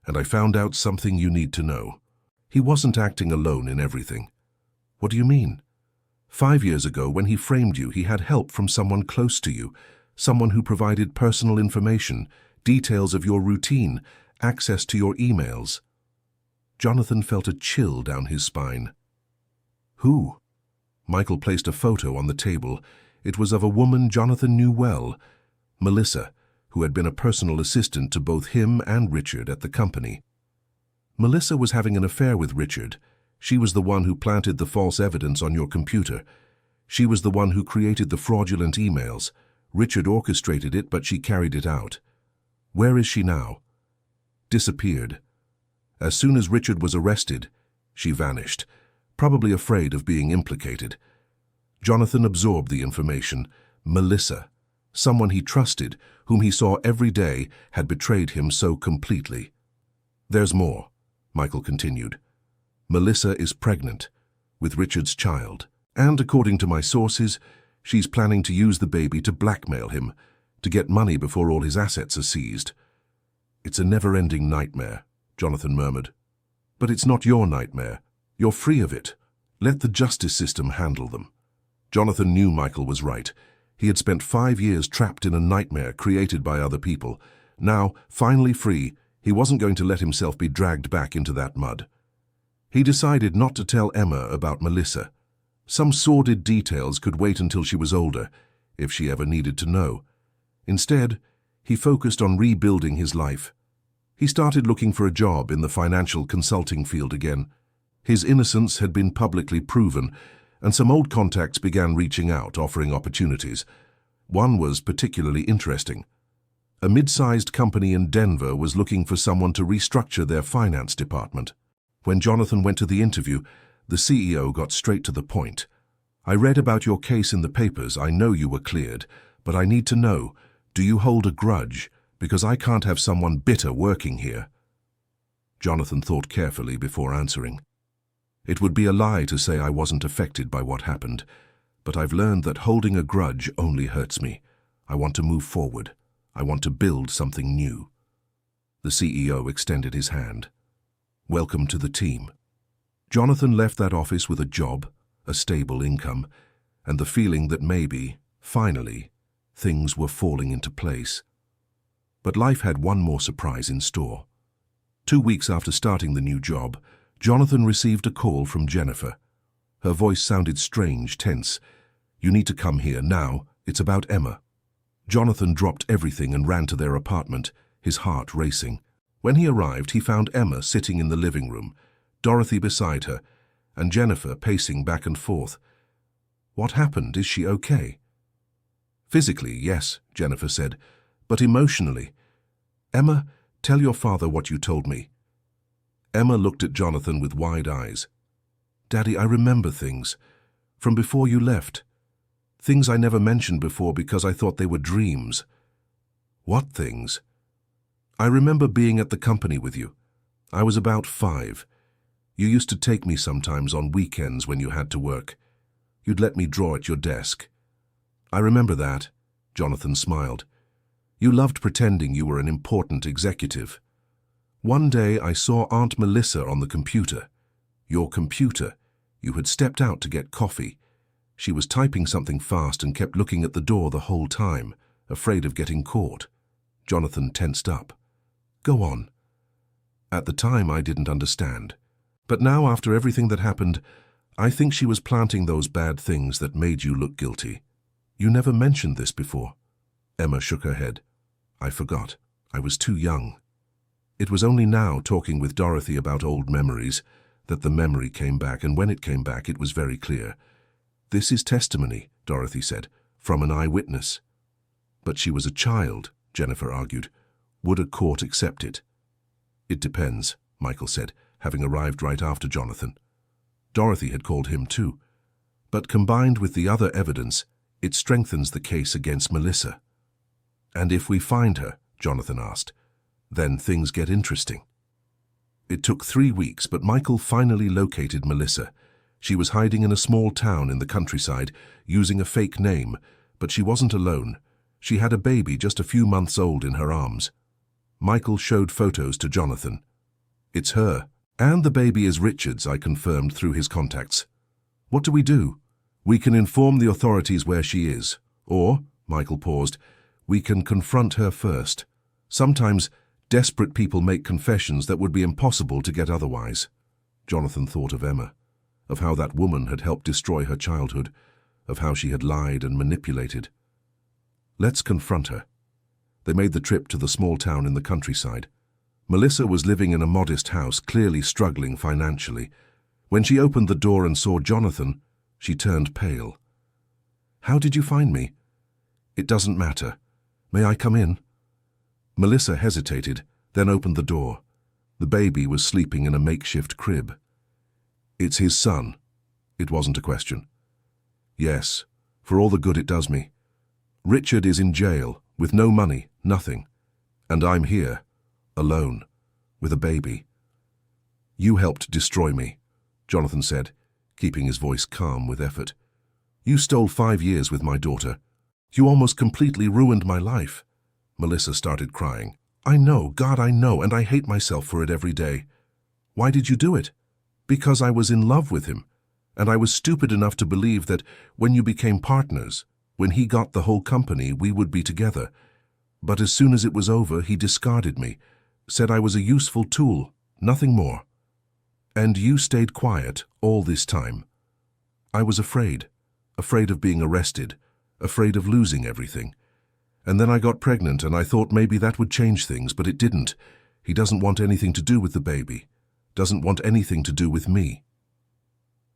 and I found out something you need to know. He wasn't acting alone in everything. What do you mean? 5 years ago, when he framed you, he had help from someone close to you, someone who provided personal information, details of your routine, access to your emails. Jonathan felt a chill down his spine. Who? Michael placed a photo on the table. It was of a woman Jonathan knew well, Melissa, who had been a personal assistant to both him and Richard at the company. Melissa was having an affair with Richard. She was the one who planted the false evidence on your computer. She was the one who created the fraudulent emails. Richard orchestrated it, but she carried it out. Where is she now? Disappeared. As soon as Richard was arrested, she vanished, probably afraid of being implicated. Jonathan absorbed the information. Melissa, someone he trusted, whom he saw every day, had betrayed him so completely. There's more, Michael continued. Melissa is pregnant with Richard's child, and according to my sources, she's planning to use the baby to blackmail him, to get money before all his assets are seized. It's a never-ending nightmare, Jonathan murmured. But it's not your nightmare. You're free of it. Let the justice system handle them. Jonathan knew Michael was right. He had spent 5 years trapped in a nightmare created by other people. Now, finally free, he wasn't going to let himself be dragged back into that mud. He decided not to tell Emma about Melissa. Some sordid details could wait until she was older, if she ever needed to know. Instead, he focused on rebuilding his life. He started looking for a job in the financial consulting field again. His innocence had been publicly proven, and some old contacts began reaching out, offering opportunities. One was particularly interesting. A mid-sized company in Denver was looking for someone to restructure their finance department. When Jonathan went to the interview, the CEO got straight to the point. "I read about your case in the papers. I know you were cleared, but I need to know, do you hold a grudge? Because I can't have someone bitter working here." Jonathan thought carefully before answering. "It would be a lie to say I wasn't affected by what happened, but I've learned that holding a grudge only hurts me. I want to move forward. I want to build something new." The CEO extended his hand. "Welcome to the team." Jonathan left that office with a job, a stable income, and the feeling that maybe, finally, things were falling into place. But life had one more surprise in store. 2 weeks after starting the new job, Jonathan received a call from Jennifer. Her voice sounded strange, tense. "You need to come here now. It's about Emma." Jonathan dropped everything and ran to their apartment, his heart racing. When he arrived, he found Emma sitting in the living room, Dorothy beside her, and Jennifer pacing back and forth. "What happened? Is she okay?" "Physically, yes," Jennifer said, "but emotionally. Emma, tell your father what you told me." Emma looked at Jonathan with wide eyes. "Daddy, I remember things from before you left. Things I never mentioned before because I thought they were dreams." "What things?" "I remember being at the company with you. I was about 5. You used to take me sometimes on weekends when you had to work. You'd let me draw at your desk." "I remember that," Jonathan smiled. "You loved pretending you were an important executive. One day I saw Aunt Melissa on the computer. Your computer. You had stepped out to get coffee. She was typing something fast and kept looking at the door the whole time, afraid of getting caught." Jonathan tensed up. "Go on." "At the time I didn't understand. But now, after everything that happened, I think she was planting those bad things that made you look guilty. You never mentioned this before." Emma shook her head. "I forgot. I was too young." It was only now, talking with Dorothy about old memories, that the memory came back, and when it came back, it was very clear. "This is testimony," Dorothy said, "from an eyewitness." "But she was a child," Jennifer argued. "Would a court accept it?" "It depends," Michael said, having arrived right after Jonathan. Dorothy had called him too. "But combined with the other evidence, it strengthens the case against Melissa." "And if we find her," Jonathan asked, "then things get interesting." It took 3 weeks, but Michael finally located Melissa. She was hiding in a small town in the countryside, using a fake name, but she wasn't alone. She had a baby just a few months old in her arms. Michael showed photos to Jonathan. "It's her, and the baby is Richard's," I confirmed through his contacts. "What do we do?" "We can inform the authorities where she is. Or," Michael paused, "we can confront her first. Sometimes desperate people make confessions that would be impossible to get otherwise." Jonathan thought of Emma, of how that woman had helped destroy her childhood, of how she had lied and manipulated. "Let's confront her." They made the trip to the small town in the countryside. Melissa was living in a modest house, clearly struggling financially. When she opened the door and saw Jonathan, she turned pale. "How did you find me?" "It doesn't matter. May I come in?" Melissa hesitated, then opened the door. The baby was sleeping in a makeshift crib. "It's his son." It wasn't a question. "Yes, for all the good it does me. Richard is in jail, with no money, nothing. And I'm here, alone, with a baby." "You helped destroy me," Jonathan said, keeping his voice calm with effort. "You stole 5 years with my daughter. You almost completely ruined my life." Melissa started crying. "I know, God, I know, and I hate myself for it every day." "Why did you do it?" "Because I was in love with him, and I was stupid enough to believe that when you became partners, when he got the whole company, we would be together. But as soon as it was over, he discarded me, said I was a useful tool, nothing more. And you stayed quiet all this time." "I was afraid of being arrested, afraid of losing everything. And then I got pregnant, and I thought maybe that would change things, but it didn't. He doesn't want anything to do with the baby. Doesn't want anything to do with me.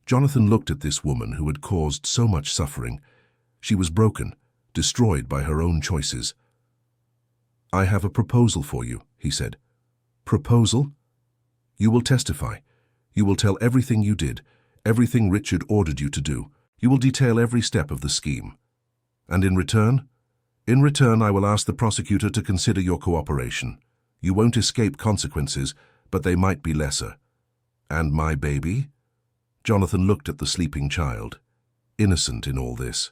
Jonathan looked at this woman who had caused so much suffering. She was broken, destroyed by her own choices. "I have a proposal for you," he said. "Proposal? You will testify. You will tell everything you did, everything Richard ordered you to do. You will detail every step of the scheme. And in return? In return, I will ask the prosecutor to consider your cooperation. You won't escape consequences, but they might be lesser. And my baby?" Jonathan looked at the sleeping child, innocent in all this.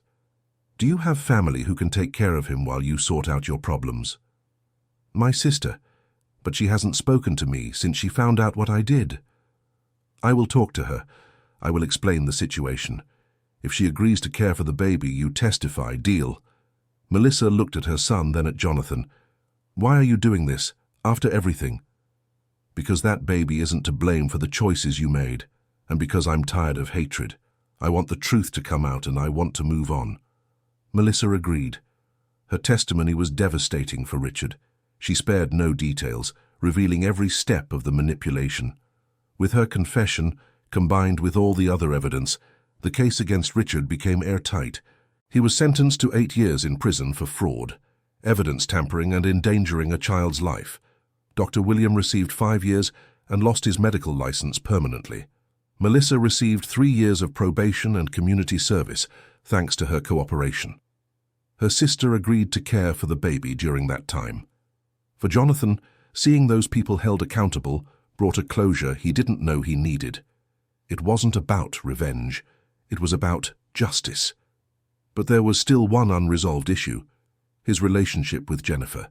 "Do you have family who can take care of him while you sort out your problems?" "My sister, but she hasn't spoken to me since she found out what I did." "I will talk to her. I will explain the situation. If she agrees to care for the baby, you testify, deal." Melissa looked at her son, then at Jonathan. "Why are you doing this, after everything?" "Because that baby isn't to blame for the choices you made, and because I'm tired of hatred. I want the truth to come out and I want to move on." Melissa agreed. Her testimony was devastating for Richard. She spared no details, revealing every step of the manipulation. With her confession, combined with all the other evidence, the case against Richard became airtight. He was sentenced to 8 years in prison for fraud, evidence tampering and endangering a child's life. Dr. William received 5 years and lost his medical license permanently. Melissa received 3 years of probation and community service, thanks to her cooperation. Her sister agreed to care for the baby during that time. For Jonathan, seeing those people held accountable brought a closure he didn't know he needed. It wasn't about revenge, it was about justice. But there was still one unresolved issue: his relationship with Jennifer.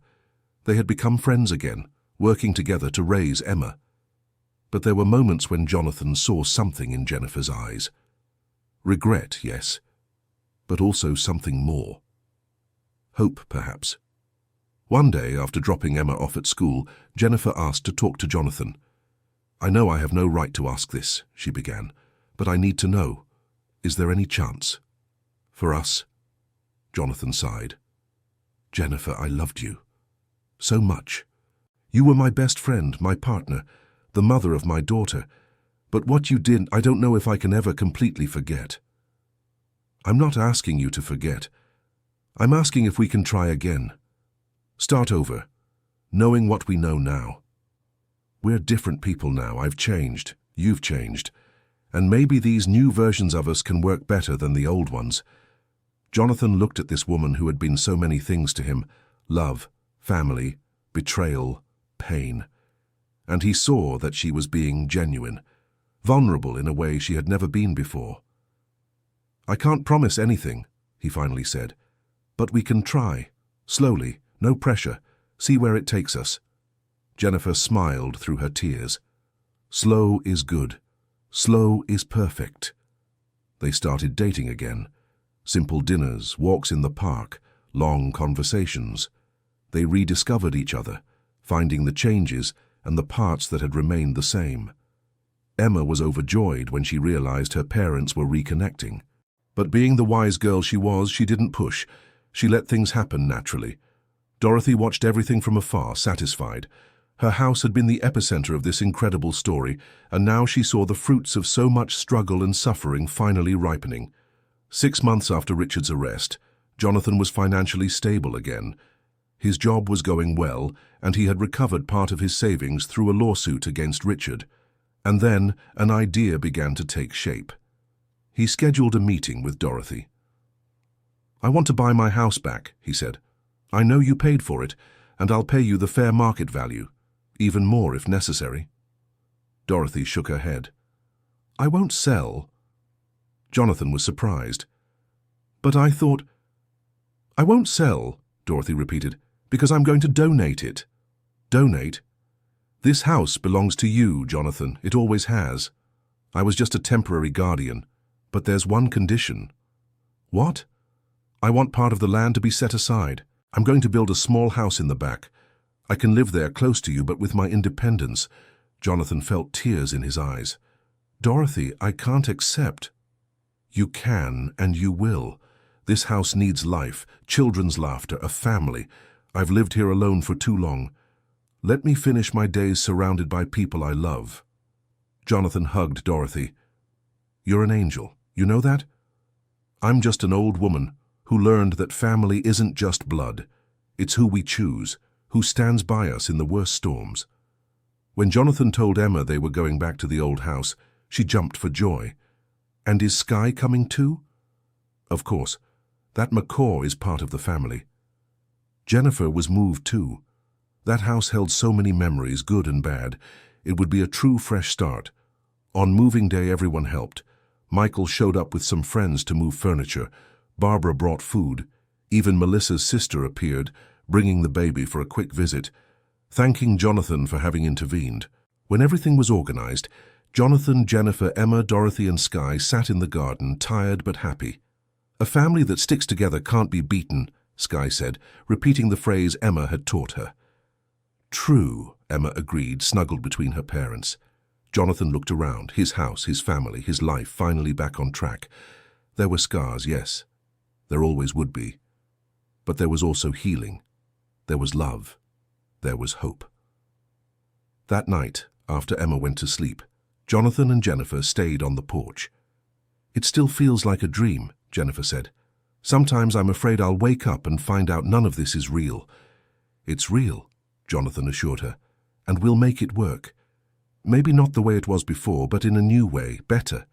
They had become friends again, working together to raise Emma. But there were moments when Jonathan saw something in Jennifer's eyes. Regret, yes, but also something more. Hope, perhaps. One day, after dropping Emma off at school, Jennifer asked to talk to Jonathan. "I know I have no right to ask this," she began, "but I need to know. Is there any chance? For us?" Jonathan sighed. "Jennifer, I loved you. So much. You were my best friend, my partner, the mother of my daughter. But what you did, I don't know if I can ever completely forget." "I'm not asking you to forget. I'm asking if we can try again. Start over, knowing what we know now. We're different people now. I've changed. You've changed. And maybe these new versions of us can work better than the old ones." Jonathan looked at this woman who had been so many things to him: love, family, betrayal, pain. And he saw that she was being genuine, vulnerable in a way she had never been before. "I can't promise anything," he finally said, "but we can try, slowly, no pressure, see where it takes us." Jennifer smiled through her tears. "Slow is good. Slow is perfect." They started dating again. Simple dinners, walks in the park, long conversations. They rediscovered each other, finding the changes and the parts that had remained the same. Emma was overjoyed when she realized her parents were reconnecting. But being the wise girl she was, she didn't push. She let things happen naturally. Dorothy watched everything from afar, satisfied. Her house had been the epicenter of this incredible story, and now she saw the fruits of so much struggle and suffering finally ripening. 6 months after Richard's arrest, Jonathan was financially stable again. His job was going well, and he had recovered part of his savings through a lawsuit against Richard. And then an idea began to take shape. He scheduled a meeting with Dorothy. "I want to buy my house back," he said. "I know you paid for it, and I'll pay you the fair market value, even more if necessary." Dorothy shook her head. "I won't sell." Jonathan was surprised. "But I thought—" "I won't sell," Dorothy repeated, "because I'm going to donate it." "Donate? This house belongs to you, Jonathan. It always has. I was just a temporary guardian. But there's one condition." "What?" "I want part of the land to be set aside. I'm going to build a small house in the back. I can live there close to you, but with my independence." Jonathan felt tears in his eyes. "Dorothy, I can't accept." "You can, and you will. This house needs life, children's laughter, a family. I've lived here alone for too long. Let me finish my days surrounded by people I love. Jonathan hugged Dorothy. You're an angel, you know that? I'm just an old woman who learned that family isn't just blood. It's who we choose, who stands by us in the worst storms. When Jonathan told Emma they were going back to the old house, she jumped for joy. And is Sky coming too? Of course. That macaw is part of the family. Jennifer was moved too. That house held so many memories, good and bad. It would be a true fresh start. On moving day, everyone helped. Michael showed up with some friends to move furniture. Barbara brought food. Even Melissa's sister appeared, bringing the baby for a quick visit, thanking Jonathan for having intervened. When everything was organized, Jonathan, Jennifer, Emma, Dorothy and Sky sat in the garden, tired but happy. A family that sticks together can't be beaten, Sky said, repeating the phrase Emma had taught her. True, Emma agreed, snuggled between her parents. Jonathan looked around, his house, his family, his life finally back on track. There were scars, yes. There always would be. But there was also healing. There was love. There was hope. That night, after Emma went to sleep, Jonathan and Jennifer stayed on the porch. It still feels like a dream, Jennifer said. Sometimes I'm afraid I'll wake up and find out none of this is real. It's real, Jonathan assured her, and we'll make it work. Maybe not the way it was before, but in a new way, better.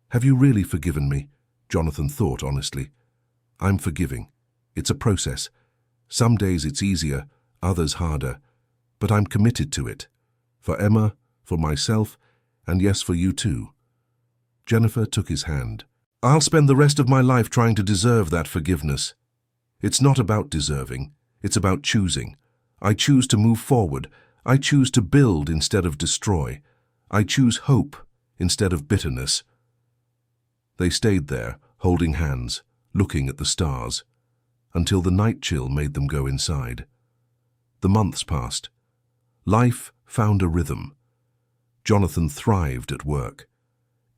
Have you really forgiven me? Jonathan thought honestly. I'm forgiving. It's a process. Some days it's easier, others harder. But I'm committed to it. For Emma, for myself, and yes, for you too. Jennifer took his hand. I'll spend the rest of my life trying to deserve that forgiveness. It's not about deserving. It's about choosing. I choose to move forward. I choose to build instead of destroy. I choose hope instead of bitterness. They stayed there, holding hands, looking at the stars, until the night chill made them go inside. The months passed. Life found a rhythm. Jonathan thrived at work.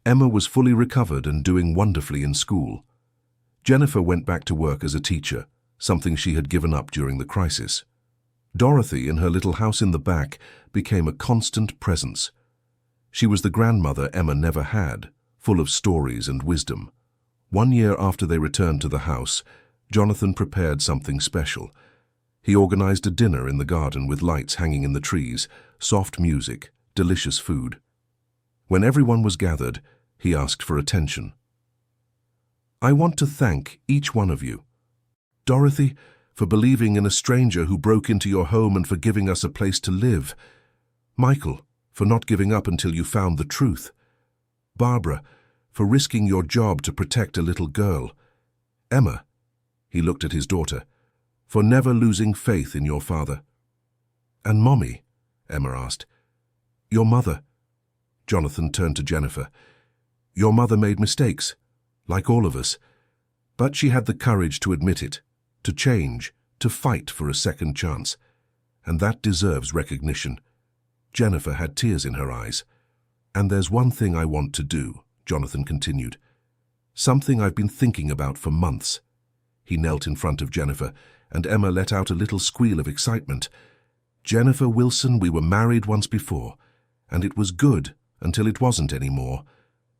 Emma was fully recovered and doing wonderfully in school. Jennifer went back to work as a teacher, something she had given up during the crisis. Dorothy, in her little house in the back, became a constant presence. She was the grandmother Emma never had, full of stories and wisdom. 1 year after they returned to the house, Jonathan prepared something special. He organized a dinner in the garden with lights hanging in the trees, soft music, delicious food. When everyone was gathered, he asked for attention. I want to thank each one of you. Dorothy, for believing in a stranger who broke into your home and for giving us a place to live. Michael, for not giving up until you found the truth. Barbara, for risking your job to protect a little girl. Emma, he looked at his daughter, for never losing faith in your father. And Mommy, Emma asked. Your mother. Jonathan turned to Jennifer. Your mother made mistakes, like all of us, but she had the courage to admit it, to change, to fight for a second chance, and that deserves recognition. Jennifer had tears in her eyes. And there's one thing I want to do, Jonathan continued. Something I've been thinking about for months. He knelt in front of Jennifer, and Emma let out a little squeal of excitement. Jennifer Wilson, we were married once before, and it was good until it wasn't anymore.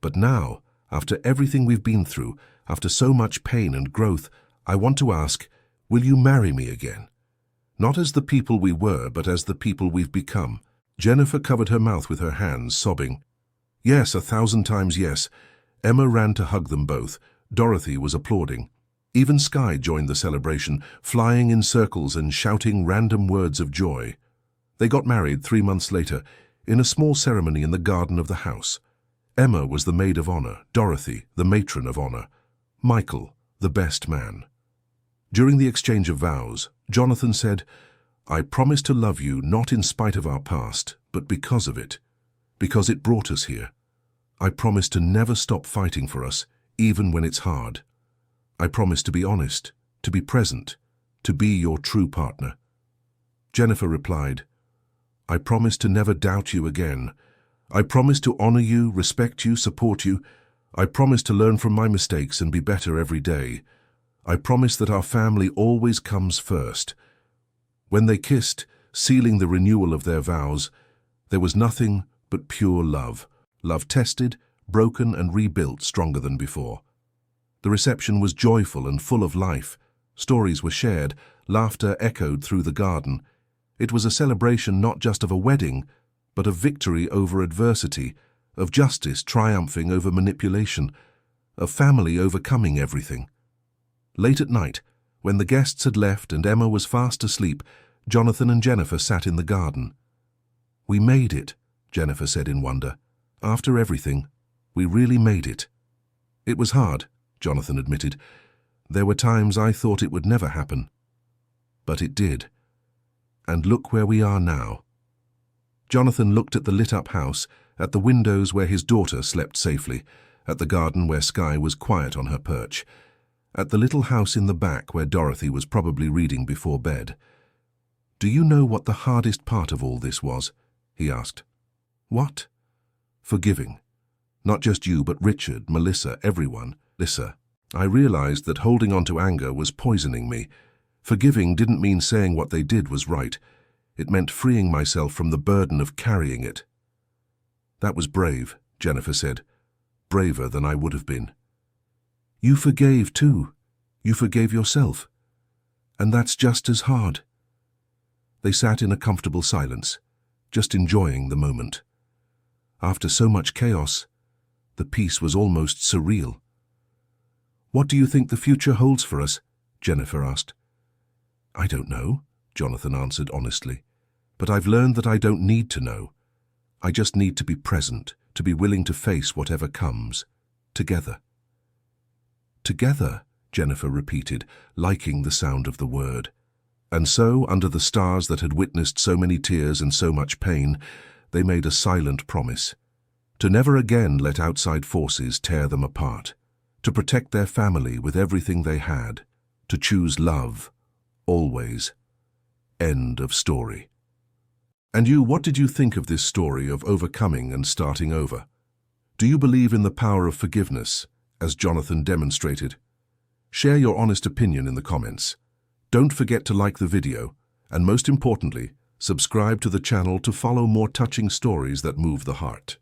But now, after everything we've been through, after so much pain and growth, I want to ask, will you marry me again? Not as the people we were, but as the people we've become. Jennifer covered her mouth with her hands, sobbing. Yes, 1,000 times yes. Emma ran to hug them both. Dorothy was applauding. Even Sky joined the celebration, flying in circles and shouting random words of joy. They got married 3 months later, in a small ceremony in the garden of the house. Emma was the maid of honor, Dorothy, the matron of honor, Michael, the best man. During the exchange of vows, Jonathan said, I promise to love you not in spite of our past, but because of it, because it brought us here. I promise to never stop fighting for us, even when it's hard. I promise to be honest, to be present, to be your true partner. Jennifer replied, I promise to never doubt you again. I promise to honor you, respect you, support you. I promise to learn from my mistakes and be better every day. I promise that our family always comes first. When they kissed, sealing the renewal of their vows. There was nothing but pure love. Love tested, broken and rebuilt stronger than before. The reception was joyful and full of life. Stories were shared, laughter echoed through the garden. It was a celebration not just of a wedding, but of victory over adversity, of justice triumphing over manipulation, of family overcoming everything. Late at night, when the guests had left and Emma was fast asleep, Jonathan and Jennifer sat in the garden. "We made it," Jennifer said in wonder. "After everything, we really made it." "It was hard," Jonathan admitted. "There were times I thought it would never happen. But it did. And look where we are now." Jonathan looked at the lit-up house, at the windows where his daughter slept safely, at the garden where Skye was quiet on her perch, at the little house in the back where Dorothy was probably reading before bed. "Do you know what the hardest part of all this was?" he asked. "What?" "Forgiving. Not just you, but Richard, Melissa, everyone. Lissa, I realized that holding on to anger was poisoning me. Forgiving didn't mean saying what they did was right. It meant freeing myself from the burden of carrying it." "That was brave," Jennifer said. "Braver than I would have been." "You forgave too. You forgave yourself. And that's just as hard." They sat in a comfortable silence, just enjoying the moment. After so much chaos, the peace was almost surreal. "What do you think the future holds for us?" Jennifer asked. "I don't know," Jonathan answered honestly. "But I've learned that I don't need to know. I just need to be present, to be willing to face whatever comes, together." "Together," Jennifer repeated, liking the sound of the word. And so, under the stars that had witnessed so many tears and so much pain, they made a silent promise to never again let outside forces tear them apart, to protect their family with everything they had, to choose love, always. End of story. And you, what did you think of this story of overcoming and starting over? Do you believe in the power of forgiveness, as Jonathan demonstrated? Share your honest opinion in the comments. Don't forget to like the video, and most importantly, subscribe to the channel to follow more touching stories that move the heart.